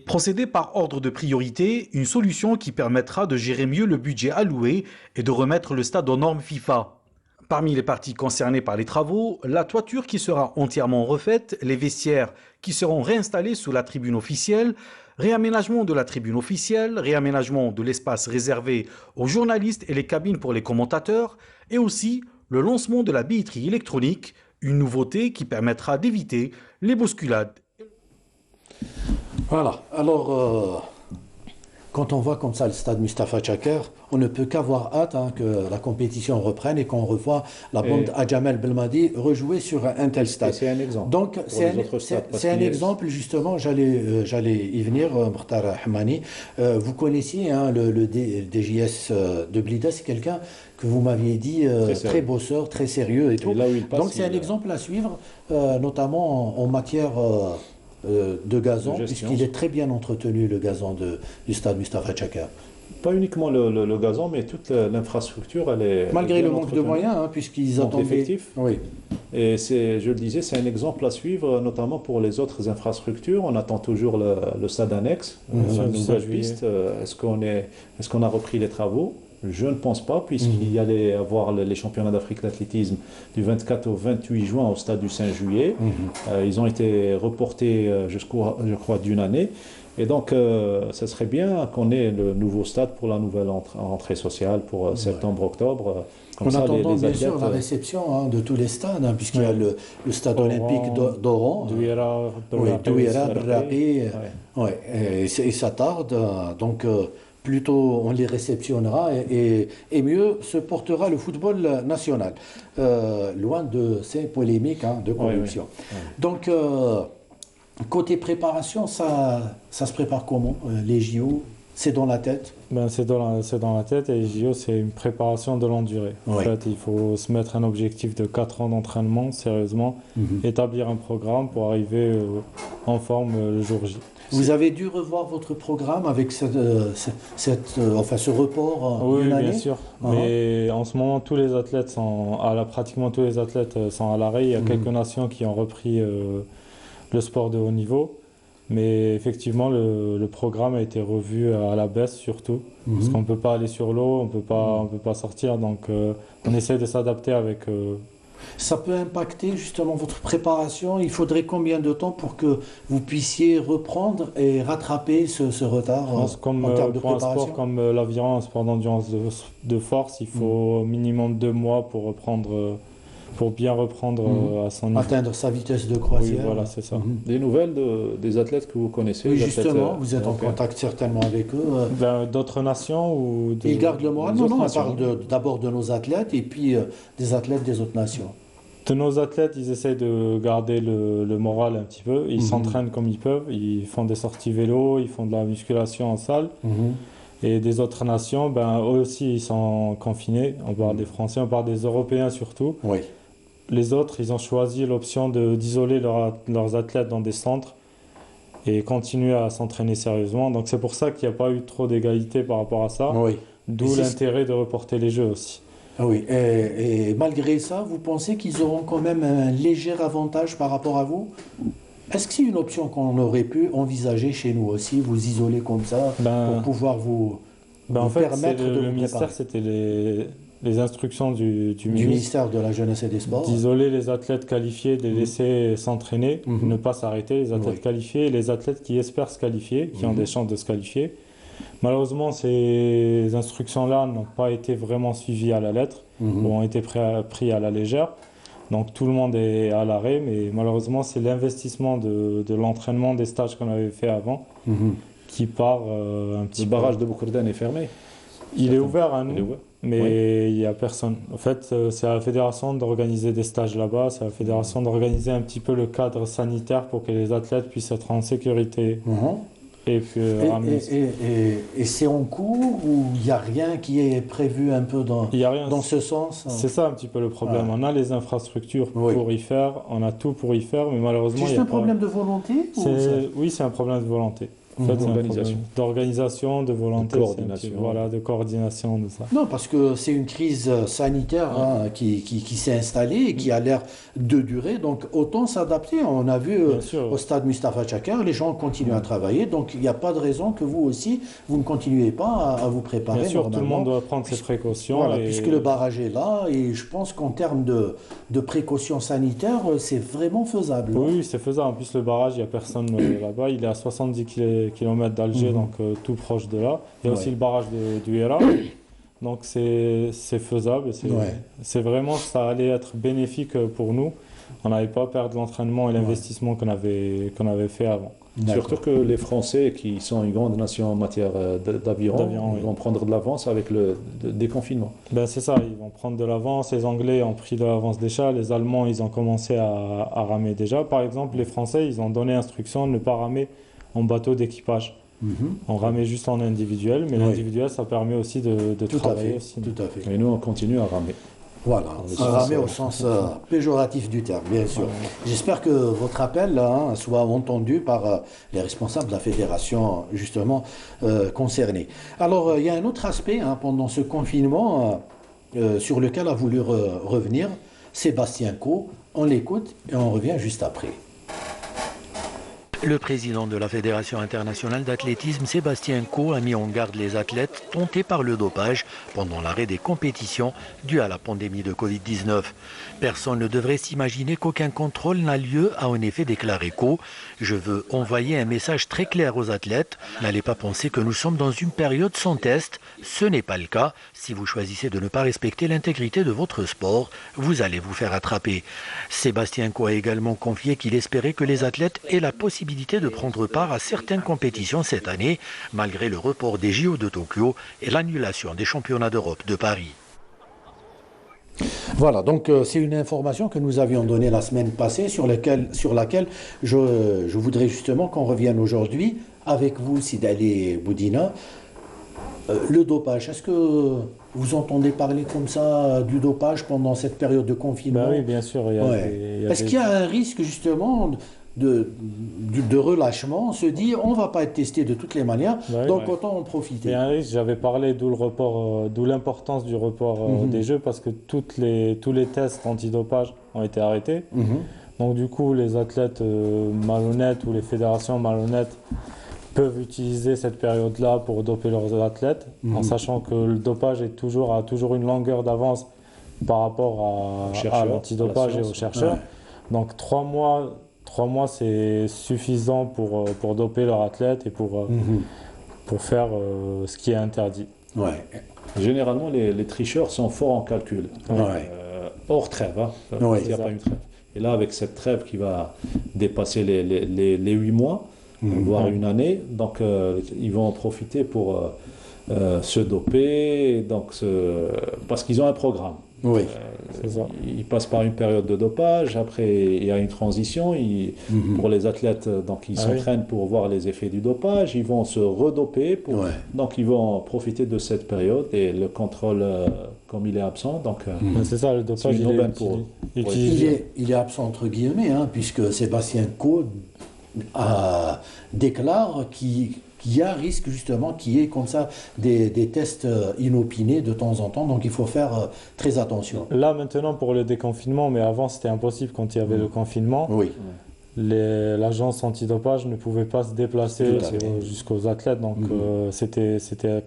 Procéder par ordre de priorité, une solution qui permettra de gérer mieux le budget alloué et de remettre le stade aux normes FIFA. Parmi les parties concernées par les travaux, la toiture qui sera entièrement refaite, les vestiaires qui seront réinstallés sous la tribune officielle, réaménagement de la tribune officielle, réaménagement de l'espace réservé aux journalistes et les cabines pour les commentateurs, et aussi le lancement de la billetterie électronique, une nouveauté qui permettra d'éviter les bousculades. Voilà, alors quand on voit comme ça le stade Mustafa Chaker, on ne peut qu'avoir hâte que la compétition reprenne et qu'on revoit la bande à Jamel Belmadi rejouer sur un tel stade. C'est un exemple. Donc c'est un exemple justement, j'allais y venir, Mokhtar Hamani. Vous connaissiez le DJS de Blida, c'est quelqu'un que vous m'aviez dit très bosseur, très sérieux et tout. Donc c'est un exemple à suivre, notamment en matière de gazon, puisqu'il est très bien entretenu, le gazon du stade Mustafa Chaker. Pas uniquement le gazon, mais toute l'infrastructure, elle est malgré le manque de moyens, puisqu'ils attendent effectifs. Oui. Et je le disais, c'est un exemple à suivre, notamment pour les autres infrastructures. On attend toujours le stade annexe, nouvelle piste. Est-ce qu'on a repris les travaux? Je ne pense pas, puisqu'il y allait avoir les championnats d'Afrique d'athlétisme du 24 au 28 juin au stade du 5 juillet. Ils ont été reportés jusqu'au, je crois, d'une année. Et donc, ce serait bien qu'on ait le nouveau stade pour la nouvelle entrée sociale pour septembre-octobre. En attendant, bien sûr, la réception de tous les stades, puisqu'il y a le stade olympique d'Oran, Douira, Berrapi, et ça tarde. Donc, plutôt on les réceptionnera et mieux se portera le football national, loin de ces polémiques de corruption. Donc, côté préparation, ça se prépare comment? Les JO, c'est dans la tête? C'est dans la tête, et les JO, c'est une préparation de longue durée. En fait, il faut se mettre un objectif de 4 ans d'entraînement, sérieusement, établir un programme pour arriver en forme le jour J. Vous avez dû revoir votre programme avec ce report une année? Bien sûr. Mais en ce moment, tous les athlètes pratiquement tous les athlètes sont à l'arrêt. Il y a quelques nations qui ont repris le sport de haut niveau. Mais effectivement, le programme a été revu à la baisse surtout. Parce qu'on ne peut pas aller sur l'eau, on peut pas sortir. Donc on essaie de s'adapter avec... Ça peut impacter justement votre préparation. Il faudrait combien de temps pour que vous puissiez reprendre et rattraper ce retard en termes de pour préparation? un sport comme l'aviron, un sport d'endurance de force, il faut au minimum 2 mois pour bien reprendre à son niveau. Atteindre sa vitesse de croisière. Oui, voilà, c'est ça. Des nouvelles des athlètes que vous connaissez? Oui, justement, vous êtes en contact certainement avec eux. D'autres nations ou Ils gardent le moral? Non, on parle d'abord de nos athlètes et puis des athlètes des autres nations. De nos athlètes, ils essayent de garder le moral un petit peu. Ils s'entraînent comme ils peuvent. Ils font des sorties vélo, ils font de la musculation en salle. Et des autres nations, eux aussi, ils sont confinés. On parle des Français, on parle des Européens surtout. Oui. Les autres, ils ont choisi l'option d'isoler leurs athlètes dans des centres et continuer à s'entraîner sérieusement. Donc c'est pour ça qu'il n'y a pas eu trop d'égalité par rapport à ça. Oui. D'où l'intérêt de reporter les Jeux aussi. Oui, et malgré ça, vous pensez qu'ils auront quand même un léger avantage par rapport à vous? Est-ce que c'est une option qu'on aurait pu envisager chez nous aussi, vous isoler comme ça, pour pouvoir vous permettre de le ministère, c'était les instructions du ministère de la Jeunesse et des Sports, d'isoler les athlètes qualifiés, de les laisser s'entraîner, ne pas s'arrêter, les athlètes qualifiés et les athlètes qui espèrent se qualifier, qui ont des chances de se qualifier. Malheureusement, ces instructions-là n'ont pas été vraiment suivies à la lettre, ou ont été pris à la légère. Donc tout le monde est à l'arrêt, mais malheureusement, c'est l'investissement de l'entraînement des stages qu'on avait fait avant qui part un petit peu. Le barrage de Boukourdan est fermé? Il est ouvert à nous, mais il n'y a personne. En fait, c'est à la fédération d'organiser des stages là-bas, c'est à la fédération d'organiser un petit peu le cadre sanitaire pour que les athlètes puissent être en sécurité. Et c'est en cours ou il n'y a rien qui est prévu un peu dans ce sens? C'est ça un petit peu le problème. On a les infrastructures pour y faire, on a tout pour y faire, mais malheureusement... C'est un problème de volonté? Oui, c'est un problème de volonté. En fait, d'organisation, de volonté, de coordination, de ça. Non, parce que c'est une crise sanitaire qui s'est installée et qui a l'air de durer, donc autant s'adapter. On a vu au stade Mustapha Tchakar, les gens continuent à travailler, donc il n'y a pas de raison que vous aussi, vous ne continuez pas à vous préparer. Bien sûr, tout le monde doit prendre ses précautions. Voilà, puisque le barrage est là, et je pense qu'en termes de précautions sanitaires, c'est vraiment faisable. Oui, c'est faisable. En plus, le barrage, il n'y a personne là-bas. Il est à 70 km d'Alger, donc tout proche de là. Il y a aussi le barrage du Hera. Donc c'est faisable. C'est vraiment, ça allait être bénéfique pour nous. On n'allait pas perdre l'entraînement et l'investissement qu'on avait fait avant. Surtout que les Français, qui sont une grande nation en matière d'aviron, vont prendre de l'avance avec le déconfinement. C'est ça, ils vont prendre de l'avance. Les Anglais ont pris de l'avance déjà. Les Allemands, ils ont commencé à ramer déjà. Par exemple, les Français, ils ont donné instruction de ne pas ramer en bateau d'équipage. On ramait juste en individuel, mais l'individuel, ça permet aussi de travailler. Tout à fait. Et nous, on continue à ramer. Voilà, ramer au sens péjoratif du terme, bien sûr. J'espère que votre appel soit entendu par les responsables de la fédération, justement, concernés. Alors, il y a un autre aspect pendant ce confinement sur lequel a voulu revenir Sébastien Coe. On l'écoute et on revient juste après. Le président de la Fédération internationale d'athlétisme, Sébastien Coe, a mis en garde les athlètes tentés par le dopage pendant l'arrêt des compétitions dû à la pandémie de Covid-19. Personne ne devrait s'imaginer qu'aucun contrôle n'a lieu, a en effet déclaré Coe. Je veux envoyer un message très clair aux athlètes. N'allez pas penser que nous sommes dans une période sans test. Ce n'est pas le cas. Si vous choisissez de ne pas respecter l'intégrité de votre sport, vous allez vous faire attraper. Sébastien Coe a également confié qu'il espérait que les athlètes aient la possibilité de prendre part à certaines compétitions cette année, malgré le report des JO de Tokyo et l'annulation des championnats d'Europe de Paris. Voilà, donc c'est une information que nous avions donnée la semaine passée sur laquelle je voudrais justement qu'on revienne aujourd'hui avec vous, Sidali Boudina. Le dopage, est-ce que vous entendez parler comme ça du dopage pendant cette période de confinement? Oui, bien sûr. Est-ce qu'il y a un risque justement de relâchement, on se dit on va pas être testé de toutes les manières, donc autant en profiter. Il y a un risque, j'avais parlé d'où l'importance du report des Jeux, parce que tous les tests antidopage ont été arrêtés. Donc du coup, les athlètes malhonnêtes ou les fédérations malhonnêtes peuvent utiliser cette période-là pour doper leurs athlètes, en sachant que le dopage a toujours une longueur d'avance par rapport à l'antidopage et aux chercheurs. Donc 3 mois, c'est suffisant pour doper leur athlète et pour faire ce qui est interdit. Généralement, les tricheurs sont forts en calcul. Hors trêve, il n'y a pas une trêve. Et là, avec cette trêve qui va dépasser les 8 mois, voire une année, donc ils vont en profiter pour se doper, parce qu'ils ont un programme. Ils passent par une période de dopage, après il y a une transition, pour les athlètes, donc ils s'entraînent pour voir les effets du dopage, ils vont se redoper, donc ils vont profiter de cette période, et le contrôle, comme il est absent, donc c'est ça, le dopage, il est absent entre guillemets, puisque Sébastien Coe déclare qu'il y a un risque justement qu'il y ait comme ça des tests inopinés de temps en temps, donc il faut faire très attention. Là maintenant pour le déconfinement, mais avant c'était impossible quand il y avait le confinement, l'agence antidopage ne pouvait pas se déplacer jusqu'aux athlètes, donc c'était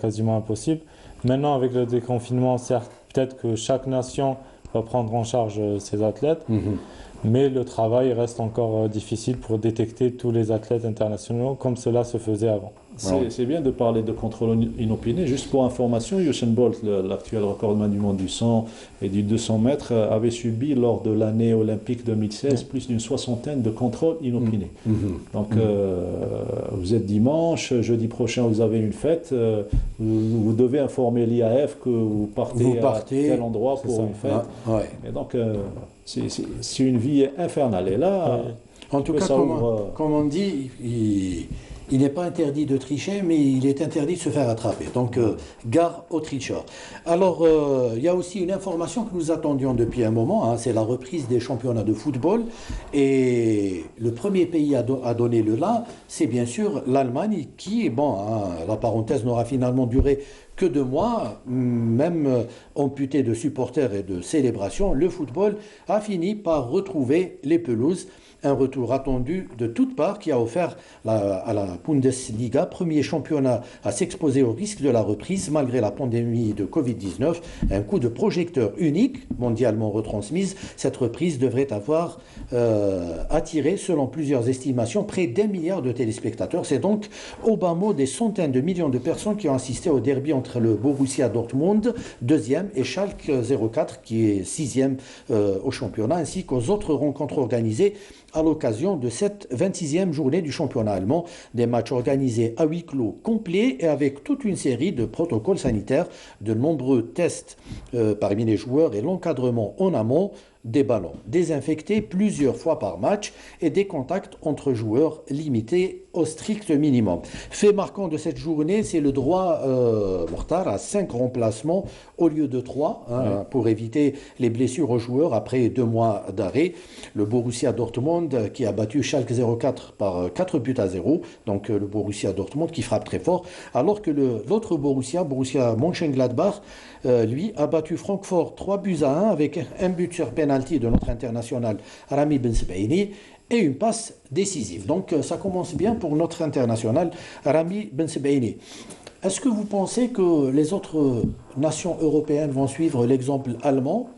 quasiment impossible. Maintenant avec le déconfinement, certes, peut-être que chaque nation va prendre en charge ses athlètes, mais le travail reste encore difficile pour détecter tous les athlètes internationaux comme cela se faisait avant. C'est bien de parler de contrôle inopiné. Juste pour information, Usain Bolt, l'actuel recordman du monde du 100 et du 200 mètres, avait subi lors de l'année olympique 2016 plus d'une 60aine de contrôles inopinés. Donc vous êtes dimanche, jeudi prochain vous avez une fête, vous devez informer l'IAF que vous partez à tel endroit pour une fête. Et donc c'est une vie infernale. Et là, en tout cas, comme on dit, il n'est pas interdit de tricher, mais il est interdit de se faire attraper. Donc, gare aux tricheurs. Alors, il y a aussi une information que nous attendions depuis un moment, c'est la reprise des championnats de football. Et le premier pays à donner le là, c'est bien sûr l'Allemagne, qui, la parenthèse n'aura finalement duré que 2 mois, même amputé de supporters et de célébrations. Le football a fini par retrouver les pelouses. Un retour attendu de toutes parts qui a offert à la Bundesliga, premier championnat à s'exposer au risque de la reprise malgré la pandémie de Covid-19. Un coup de projecteur unique, mondialement retransmise. Cette reprise devrait avoir attiré, selon plusieurs estimations, près d'1 milliard de téléspectateurs. C'est donc au bas mot des centaines de millions de personnes qui ont assisté au derby entre le Borussia Dortmund, 2e, et Schalke 04, qui est 6e au championnat, ainsi qu'aux autres rencontres organisées à l'occasion de cette 26e journée du championnat allemand. Des matchs organisés à huis clos complets et avec toute une série de protocoles sanitaires, de nombreux tests parmi les joueurs et l'encadrement en amont, des ballons désinfectés plusieurs fois par match et des contacts entre joueurs limités au strict minimum. Fait marquant de cette journée, c'est le droit Mortar à 5 remplacements au lieu de 3 pour éviter les blessures aux joueurs après 2 mois d'arrêt. Le Borussia Dortmund qui a battu Schalke 04 par 4-0, donc le Borussia Dortmund qui frappe très fort, alors que l'autre Borussia Mönchengladbach, lui a battu Francfort 3-1 avec un but sur penalty de notre international Rami Ben Sebaini et une passe décisive. Donc ça commence bien pour notre international Rami Bensebaini. Est-ce que vous pensez que les autres nations européennes vont suivre l'exemple allemand,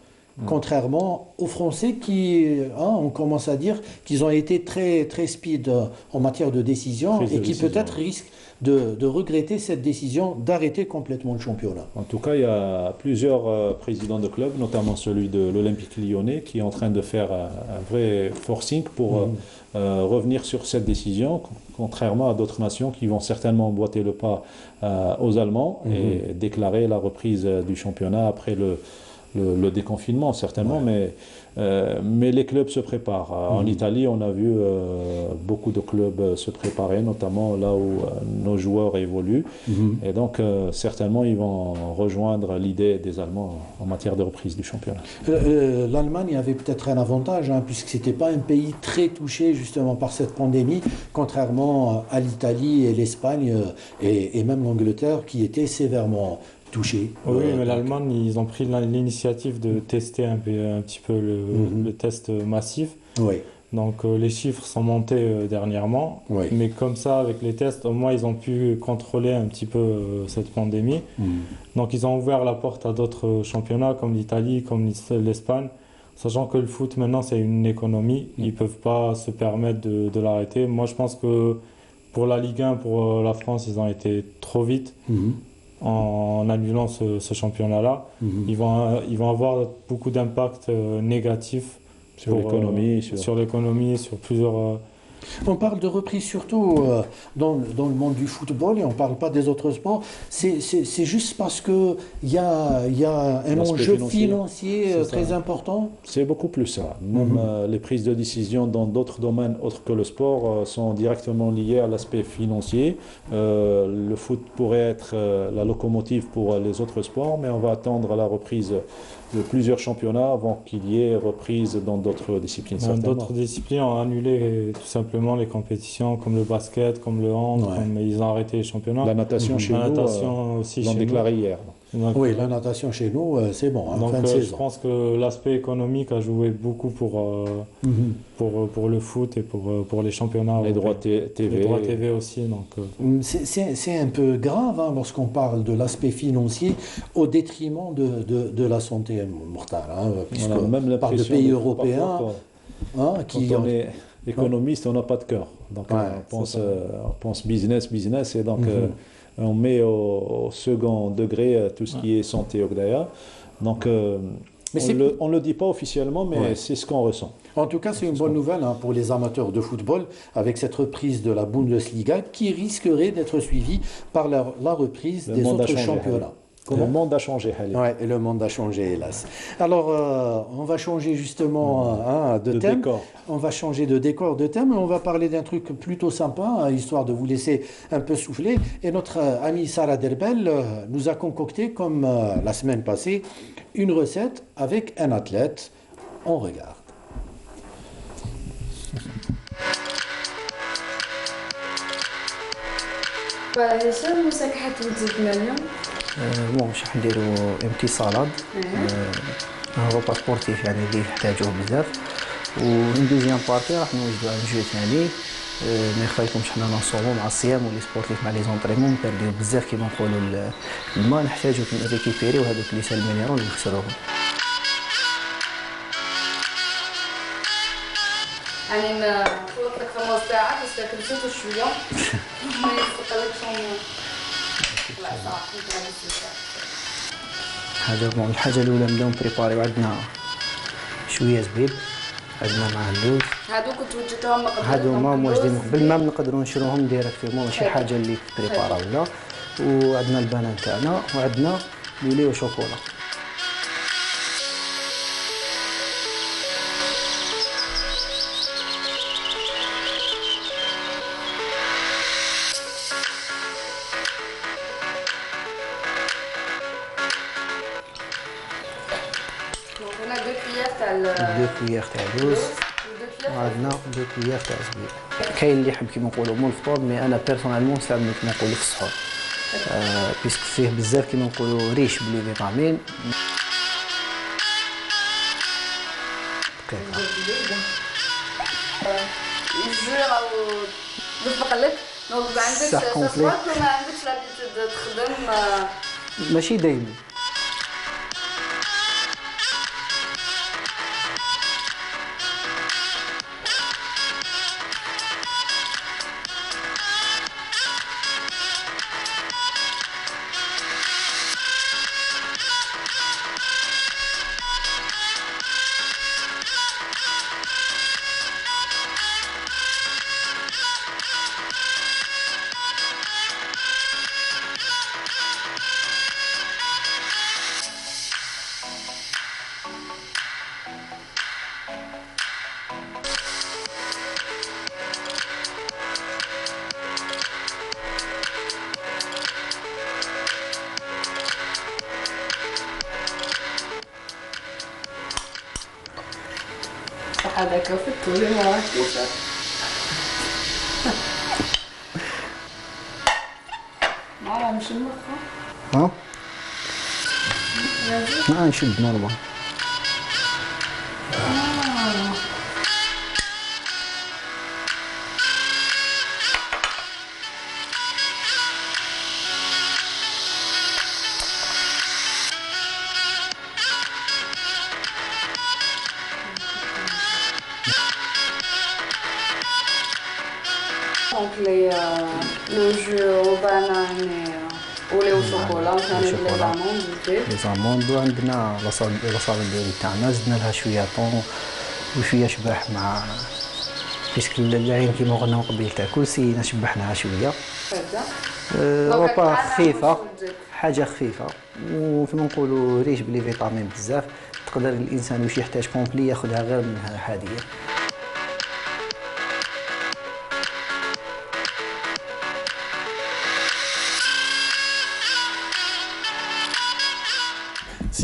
contrairement aux Français qui, on commence à dire qu'ils ont été très, très speed en matière de décision et qui peut-être risquent de regretter cette décision d'arrêter complètement le championnat. En tout cas, il y a plusieurs présidents de clubs, notamment celui de l'Olympique Lyonnais, qui est en train de faire un vrai forcing pour revenir sur cette décision, contrairement à d'autres nations qui vont certainement emboîter le pas aux Allemands et déclarer la reprise du championnat après le déconfinement, certainement, mais les clubs se préparent. En Italie, on a vu beaucoup de clubs se préparer, notamment là où nos joueurs évoluent. Et donc, certainement, ils vont rejoindre l'idée des Allemands en matière de reprise du championnat. L'Allemagne avait peut-être un avantage, puisque ce n'était pas un pays très touché justement par cette pandémie, contrairement à l'Italie et l'Espagne et même l'Angleterre qui étaient sévèrement touchés. Oui, mais l'Allemagne, ils ont pris l'initiative de tester un petit peu le test massif. Oui. Donc les chiffres sont montés dernièrement, mais comme ça, avec les tests, au moins ils ont pu contrôler un petit peu cette pandémie. Donc ils ont ouvert la porte à d'autres championnats comme l'Italie, comme l'Espagne, sachant que le foot maintenant c'est une économie, ils ne peuvent pas se permettre de l'arrêter. Moi je pense que pour la Ligue 1, pour la France, ils ont été trop vite. En annulant ce championnat-là, ils vont avoir beaucoup d'impact négatifs sur l'économie, sur plusieurs... On parle de reprise surtout dans le monde du football et on ne parle pas des autres sports. C'est juste parce qu'il y a un enjeu financier très important. C'est beaucoup plus ça. Même les prises de décision dans d'autres domaines autres que le sport sont directement liées à l'aspect financier. Le foot pourrait être la locomotive pour les autres sports, mais on va attendre la reprise de plusieurs championnats avant qu'il y ait reprise dans d'autres disciplines. D'autres disciplines ont annulé tout simplement les compétitions comme le basket, comme le hand, ils ont arrêté les championnats. La natation chez nous, aussi l'ont déclaré hier. Donc, oui, la natation chez nous, c'est bon. Donc je pense que l'aspect économique a joué beaucoup pour le foot et pour les championnats. Les droits TV. Les droits TV aussi. C'est un peu grave lorsqu'on parle de l'aspect financier au détriment de la santé mortale. Puisque on parle de pays européens. Quand on est économiste, on n'a pas de cœur. Donc on pense business, et donc on met au second degré tout ce qui est santé Ogdaya. Donc on ne le dit pas officiellement, mais c'est ce qu'on ressent. En tout cas, c'est une bonne nouvelle pour les amateurs de football avec cette reprise de la Bundesliga qui risquerait d'être suivie par la reprise des autres championnats. Le monde a changé, Oui, le monde a changé, hélas. Alors, on va changer justement de thème. Décor. On va changer de décor, de thème, et on va parler d'un truc plutôt sympa, histoire de vous laisser un peu souffler. Et notre amie Sarah Derbel nous a concocté, comme la semaine passée, une recette avec un athlète. On regarde. هشام واش راك حاب تزيد منه؟ بون راح نديرو امتي صالاد هو با سبورتيف يعني اللي يحتاجوه بزاف و دوزيام بارتي راح نوجدو ان جو ثاني ما يخفيكمش حنا نصومو مع الصيام ولي سبورتيف مع لي زونطريمون نبرديو بزاف كيما نقولوا الماء نحتاجو ريكيبيريو هذوك لي سال مينيرال ونخسروهم. يعني ما فوت لك 5 ساعات بس تاكل زيت شويه ما يفوتلكش هذا بون الحاجه الاولى نبداو نبريباريو عندنا شويه زبيب عندنا معاه اللوز هادوك توجدوهم من قبل هادو هما موجودين من قبل ما نقدروا نشروهم ديريكتومون ماشي حاجه اللي بريباراو لا وعندنا البنان تاعنا وعندنا لولي وشوكولا. دو كويير تاع اللوز وعندنا دو كويير تاع زبيب. كاين اللي يحب كيما نقولوا مول الفطور مي انا بيرسونيلمون نستعملو كيما نقولوا في السحور بيسك فيه بزاف كيما نقولوا ريش بلي فيتامين. دقيقه او تسبق لك دونك ما عندكش صح كومبلي ما عندكش لابيتود تخدم ماشي دايما. هذاك في الطول ما راكش ما مش المخ ها ما نشد نورمال. Donc le jus au banane ou au chocolat كانوا لي زاموند لي زاموند وعندنا لاصابل تاعنا زدنا لها شويه طون وشويه شباح مع بيسك العين كيما قلنا قبيل تاع كلسي شبحناها شويه. ربا خفيفه حاجه خفيفه وكما نقولوا ريش بلي فيتامين بزاف تقدر الانسان واش يحتاج كومبلي ياخذها غير منها هذه.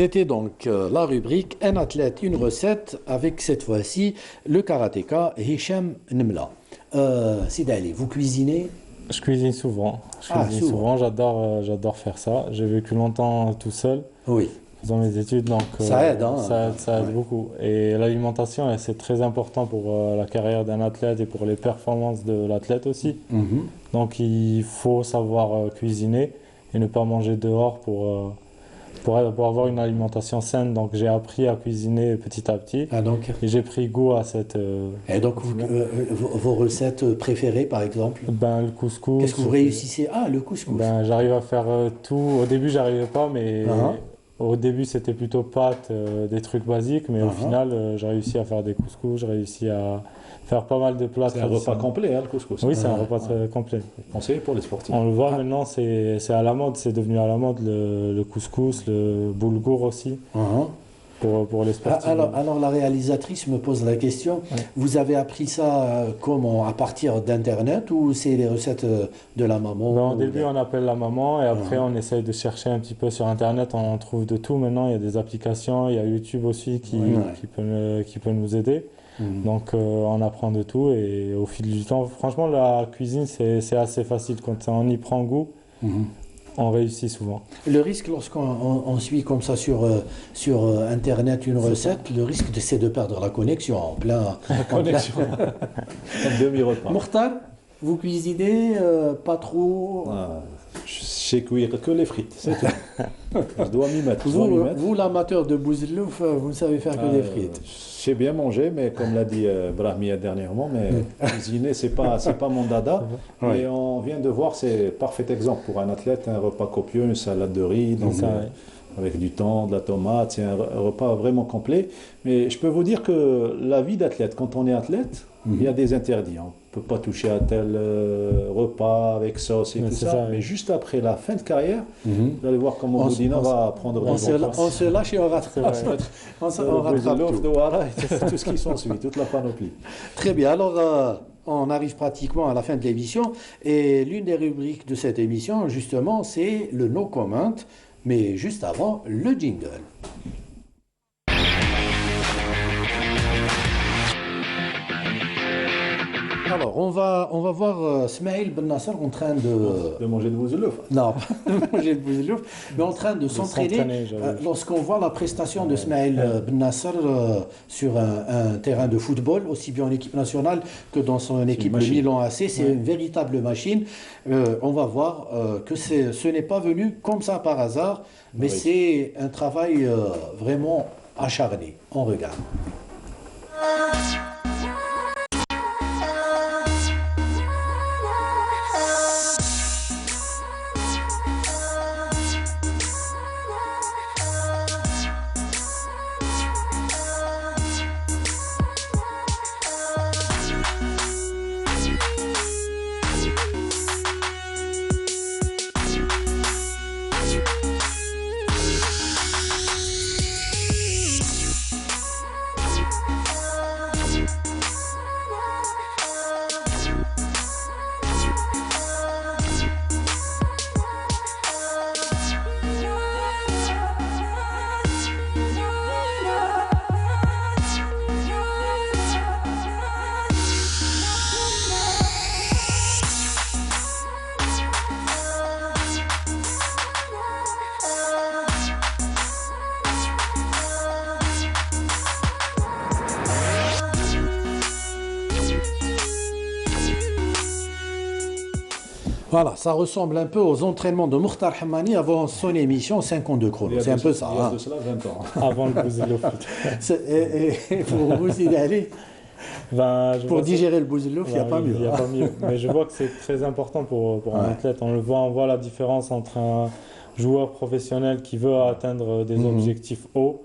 C'était donc la rubrique Un athlète, une recette avec cette fois-ci le karatéka Hicham Nemla. Sidali, vous cuisinez? Je cuisine souvent. Souvent. J'adore faire ça. J'ai vécu longtemps tout seul. Oui. Dans mes études, donc ça aide, hein, ça aide beaucoup. Et l'alimentation, c'est très important pour la carrière d'un athlète et pour les performances de l'athlète aussi. Donc il faut savoir cuisiner et ne pas manger dehors pour avoir une alimentation saine. Donc j'ai appris à cuisiner petit à petit. Et j'ai pris goût à cette... Et donc vos recettes préférées par exemple? Le couscous. Qu'est-ce que vous réussissez? Le couscous. J'arrive à faire tout. Au début j'arrivais pas, mais au début c'était plutôt pâtes, des trucs basiques. Mais au final j'ai réussi à faire des couscous, j'ai réussi à faire pas mal de plats. C'est un repas complet, le couscous. Oui, c'est un repas très complet. Conseillé pour les sportifs. On le voit maintenant, c'est à la mode, c'est devenu à la mode le couscous, le boulgour aussi, pour les sportifs. Alors la réalisatrice me pose la question, vous avez appris ça comment? À partir d'Internet ou c'est les recettes de la maman? Au début on appelle la maman et après on essaye de chercher un petit peu sur Internet, on trouve de tout maintenant, il y a des applications, il y a YouTube aussi qui peut nous aider. Donc on apprend de tout et au fil du temps, franchement la cuisine c'est assez facile quand on y prend goût, on réussit souvent. Le risque lorsqu'on suit comme ça sur Internet une recette, le risque c'est de perdre la connexion en plein... connexion. En demi-repas. Mokhtar, vous cuisinez pas trop? Je sais cuire que les frites, c'est tout. Je dois m'y mettre. Vous l'amateur de bouzlouf, vous ne savez faire que des frites. Je sais bien manger, mais comme l'a dit Brahmia dernièrement, mais cuisiner, c'est pas mon dada. Et on vient de voir, c'est parfait exemple pour un athlète, un repas copieux, une salade de riz, donc, avec du thon, de la tomate, c'est un repas vraiment complet. Mais je peux vous dire que la vie d'athlète, quand on est athlète, il y a des interdits. On ne peut pas toucher à tel repas avec sauce et tout ça. Mais juste après la fin de carrière, vous allez voir comment Boudina va prendre des on se lâche et on rattrape. On rattrape tout ce qui s'ensuit, toute la panoplie. Très bien. Alors, on arrive pratiquement à la fin de l'émission. Et l'une des rubriques de cette émission, justement, c'est le no comment. Mais juste avant, le jingle. Alors, on va voir Smaïl Ben Nasser en train de manger de bouzoulouf. Non, pas de manger de bouzoulouf, mais en train de s'entraîner. Lorsqu'on voit la prestation de Smaïl Ben Nasser sur un terrain de football, aussi bien en équipe nationale que dans son équipe de Milan AC, c'est une véritable machine. On va voir que ce n'est pas venu comme ça par hasard, mais c'est un travail vraiment acharné. On regarde. Voilà, ça ressemble un peu aux entraînements de Mokhtar Hammani avant son émission 52 chronos. C'est un peu ça. Il y a de cela 20 ans. Avant le bouzoulouf. Et pour vous y aller, pour digérer le bouzoulouf, il n'y a pas mieux. Il n'y a pas mieux. Mais je vois que c'est très important pour un athlète. On voit la différence entre un joueur professionnel qui veut atteindre des objectifs hauts.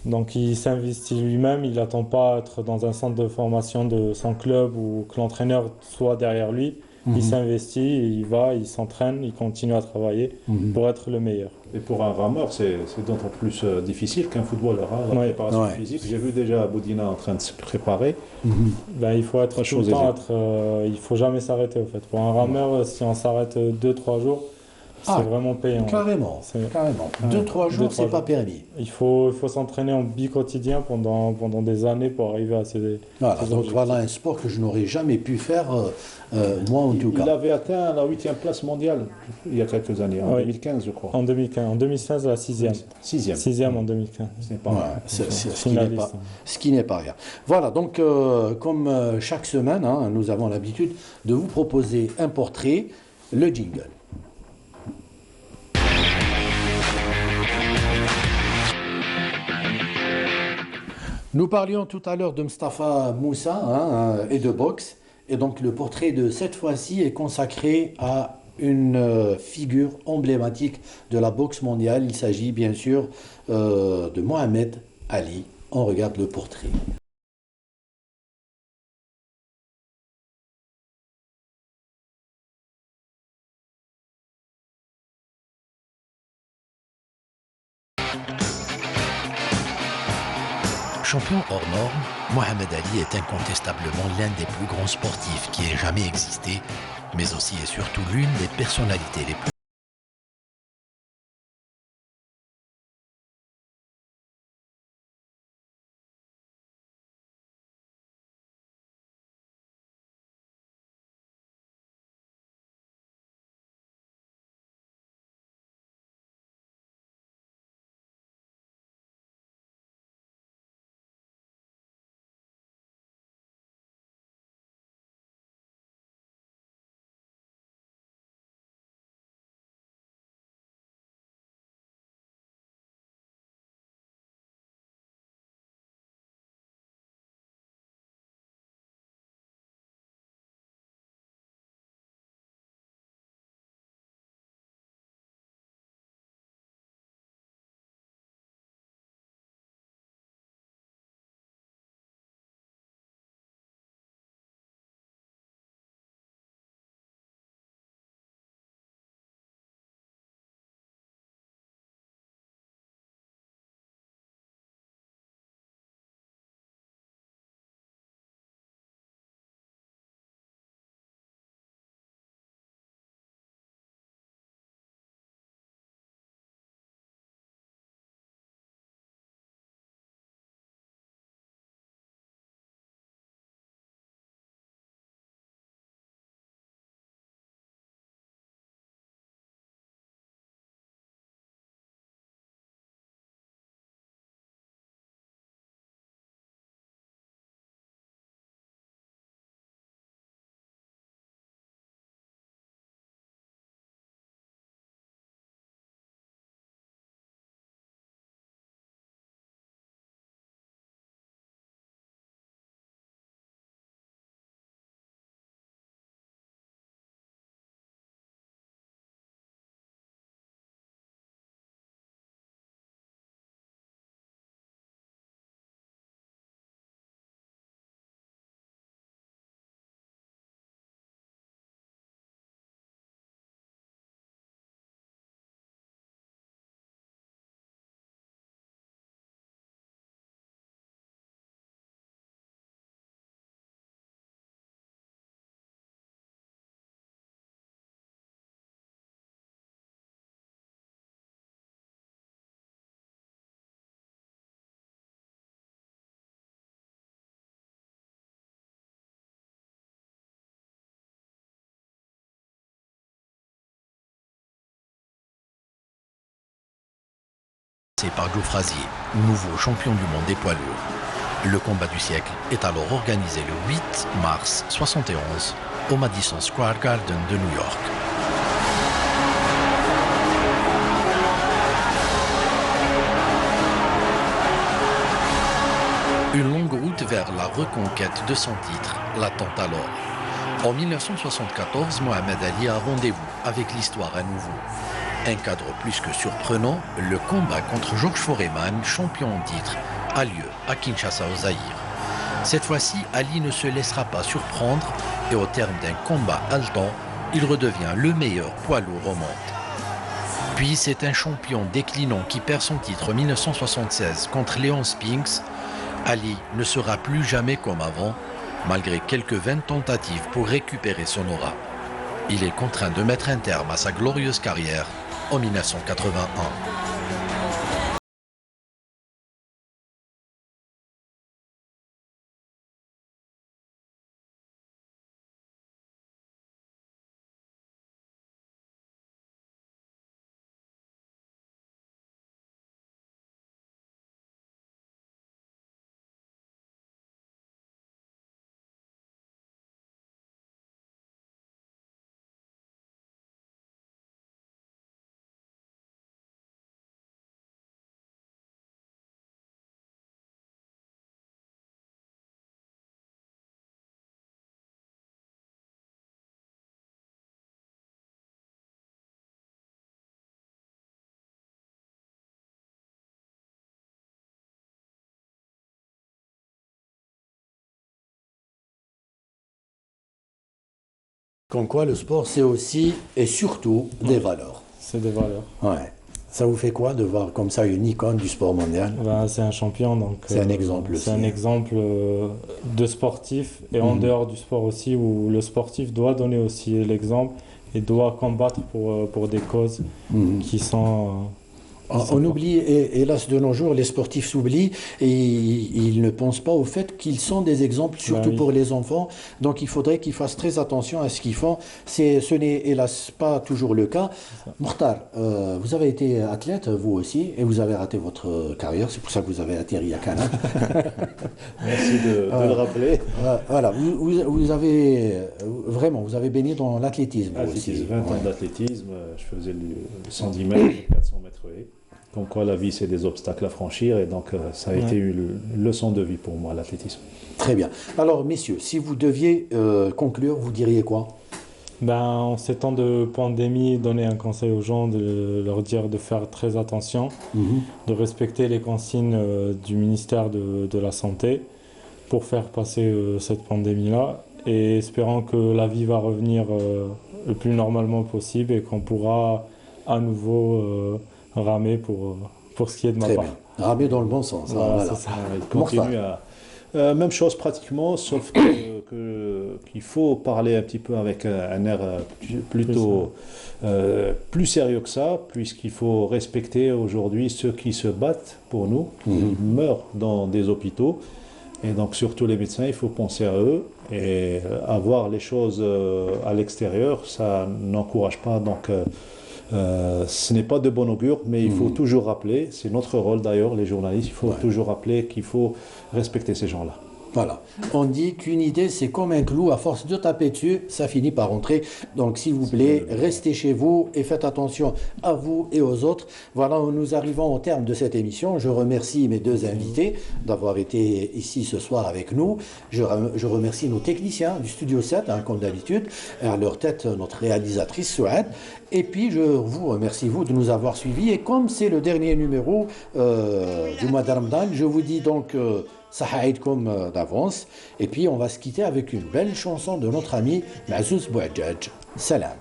Donc il s'investit lui-même, il n'attend pas à être dans un centre de formation de son club ou que l'entraîneur soit derrière lui. Il s'investit, il va, il s'entraîne, il continue à travailler pour être le meilleur. Et pour un rameur, c'est d'autant plus difficile qu'un footballeur. La préparation physique, j'ai vu déjà Boudina en train de se préparer. Il faut être tout le temps, il ne faut jamais s'arrêter. En fait. Pour un rameur, si on s'arrête 2-3 jours, c'est vraiment payant. Carrément. 2-3 jours, c'est pas permis. Il faut s'entraîner en bi-quotidien pendant des années pour arriver à ces donc voilà un sport que je n'aurais jamais pu faire, moi en tout cas. Il avait atteint la 8e place mondiale il y a quelques années, en 2015 je crois. En 2015. En 2016, la 6e. 6e en 2015. C'est pas mal. Ce qui n'est pas rien. Voilà, donc comme chaque semaine, nous avons l'habitude de vous proposer un portrait, le jingle. Nous parlions tout à l'heure de Mustafa Moussa et de boxe. Et donc le portrait de cette fois-ci est consacré à une figure emblématique de la boxe mondiale. Il s'agit bien sûr de Mohamed Ali. On regarde le portrait. Champion hors norme, Mohamed Ali est incontestablement l'un des plus grands sportifs qui ait jamais existé, mais aussi et surtout l'une des personnalités les plus C'est par Joe Frazier, nouveau champion du monde des poids lourds. Le combat du siècle est alors organisé le 8 mars 1971 au Madison Square Garden de New York. Une longue route vers la reconquête de son titre l'attend alors. En 1974, Mohamed Ali a rendez-vous avec l'histoire à nouveau. Un cadre plus que surprenant, le combat contre Georges Foreman, champion en titre, a lieu à Kinshasa au Zaïre. Cette fois-ci, Ali ne se laissera pas surprendre et au terme d'un combat haletant, il redevient le meilleur poids lourd au monde. Puis c'est un champion déclinant qui perd son titre en 1976 contre Léon Spinks. Ali ne sera plus jamais comme avant, malgré quelques vaines tentatives pour récupérer son aura. Il est contraint de mettre un terme à sa glorieuse carrière en 1981. Comme quoi le sport, c'est aussi et surtout des valeurs. C'est des valeurs. Ouais. Ça vous fait quoi de voir comme ça une icône du sport mondial? C'est un champion, donc c'est un exemple aussi. C'est un exemple de sportif et en dehors du sport aussi, où le sportif doit donner aussi l'exemple et doit combattre pour des causes qui sont... On oublie, et hélas de nos jours, les sportifs s'oublient et ils ne pensent pas au fait qu'ils sont des exemples, surtout pour les enfants. Donc il faudrait qu'ils fassent très attention à ce qu'ils font. Ce n'est hélas pas toujours le cas. Mokhtar, vous avez été athlète, vous aussi, et vous avez raté votre carrière. C'est pour ça que vous avez atterri à Cannes. Merci de le rappeler. Voilà, vous avez vraiment, vous avez baigné dans l'athlétisme. 20 ans d'athlétisme, je faisais le 110 mètres, 400 mètres haies. Comme quoi la vie c'est des obstacles à franchir et donc ça a été une leçon de vie pour moi l'athlétisme. Très bien. Alors messieurs, si vous deviez conclure, vous diriez quoi? En ces temps de pandémie, donner un conseil aux gens, de leur dire de faire très attention, de respecter les consignes du ministère de la Santé pour faire passer cette pandémie-là et espérant que la vie va revenir le plus normalement possible et qu'on pourra à nouveau ramer pour ce qui est de ma part. Bien. Ramer dans le bon sens. Voilà. C'est ça. Continue à... même chose pratiquement, sauf qu'il faut parler un petit peu avec un air plutôt plus sérieux que ça, puisqu'il faut respecter aujourd'hui ceux qui se battent pour nous, qui meurent dans des hôpitaux. Et donc surtout les médecins, il faut penser à eux et avoir les choses à l'extérieur, ça n'encourage pas. Donc ce n'est pas de bon augure, mais il faut toujours rappeler, c'est notre rôle d'ailleurs, les journalistes, il faut toujours rappeler qu'il faut respecter ces gens-là. Voilà. On dit qu'une idée, c'est comme un clou, à force de taper dessus, ça finit par rentrer. Donc, s'il vous plaît, restez chez vous et faites attention à vous et aux autres. Voilà, nous arrivons au terme de cette émission. Je remercie mes deux invités d'avoir été ici ce soir avec nous. Je remercie nos techniciens du Studio 7, comme d'habitude. À leur tête, notre réalisatrice, Souad. Et puis, je vous remercie, vous, de nous avoir suivis. Et comme c'est le dernier numéro du mois de Ramadan, je vous dis donc... Sahaïdkoum d'avance. Et puis on va se quitter avec une belle chanson de notre ami Mazouz Bouadjadj. Salam.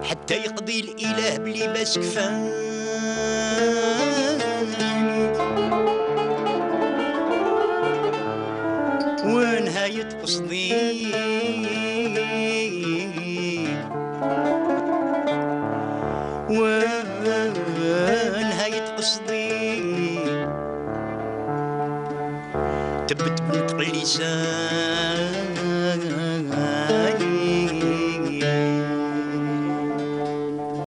حتى يقضي الإله بلي باس كفاني ونهاية قصدي ونهاية قصدي تبت بنطق اللسان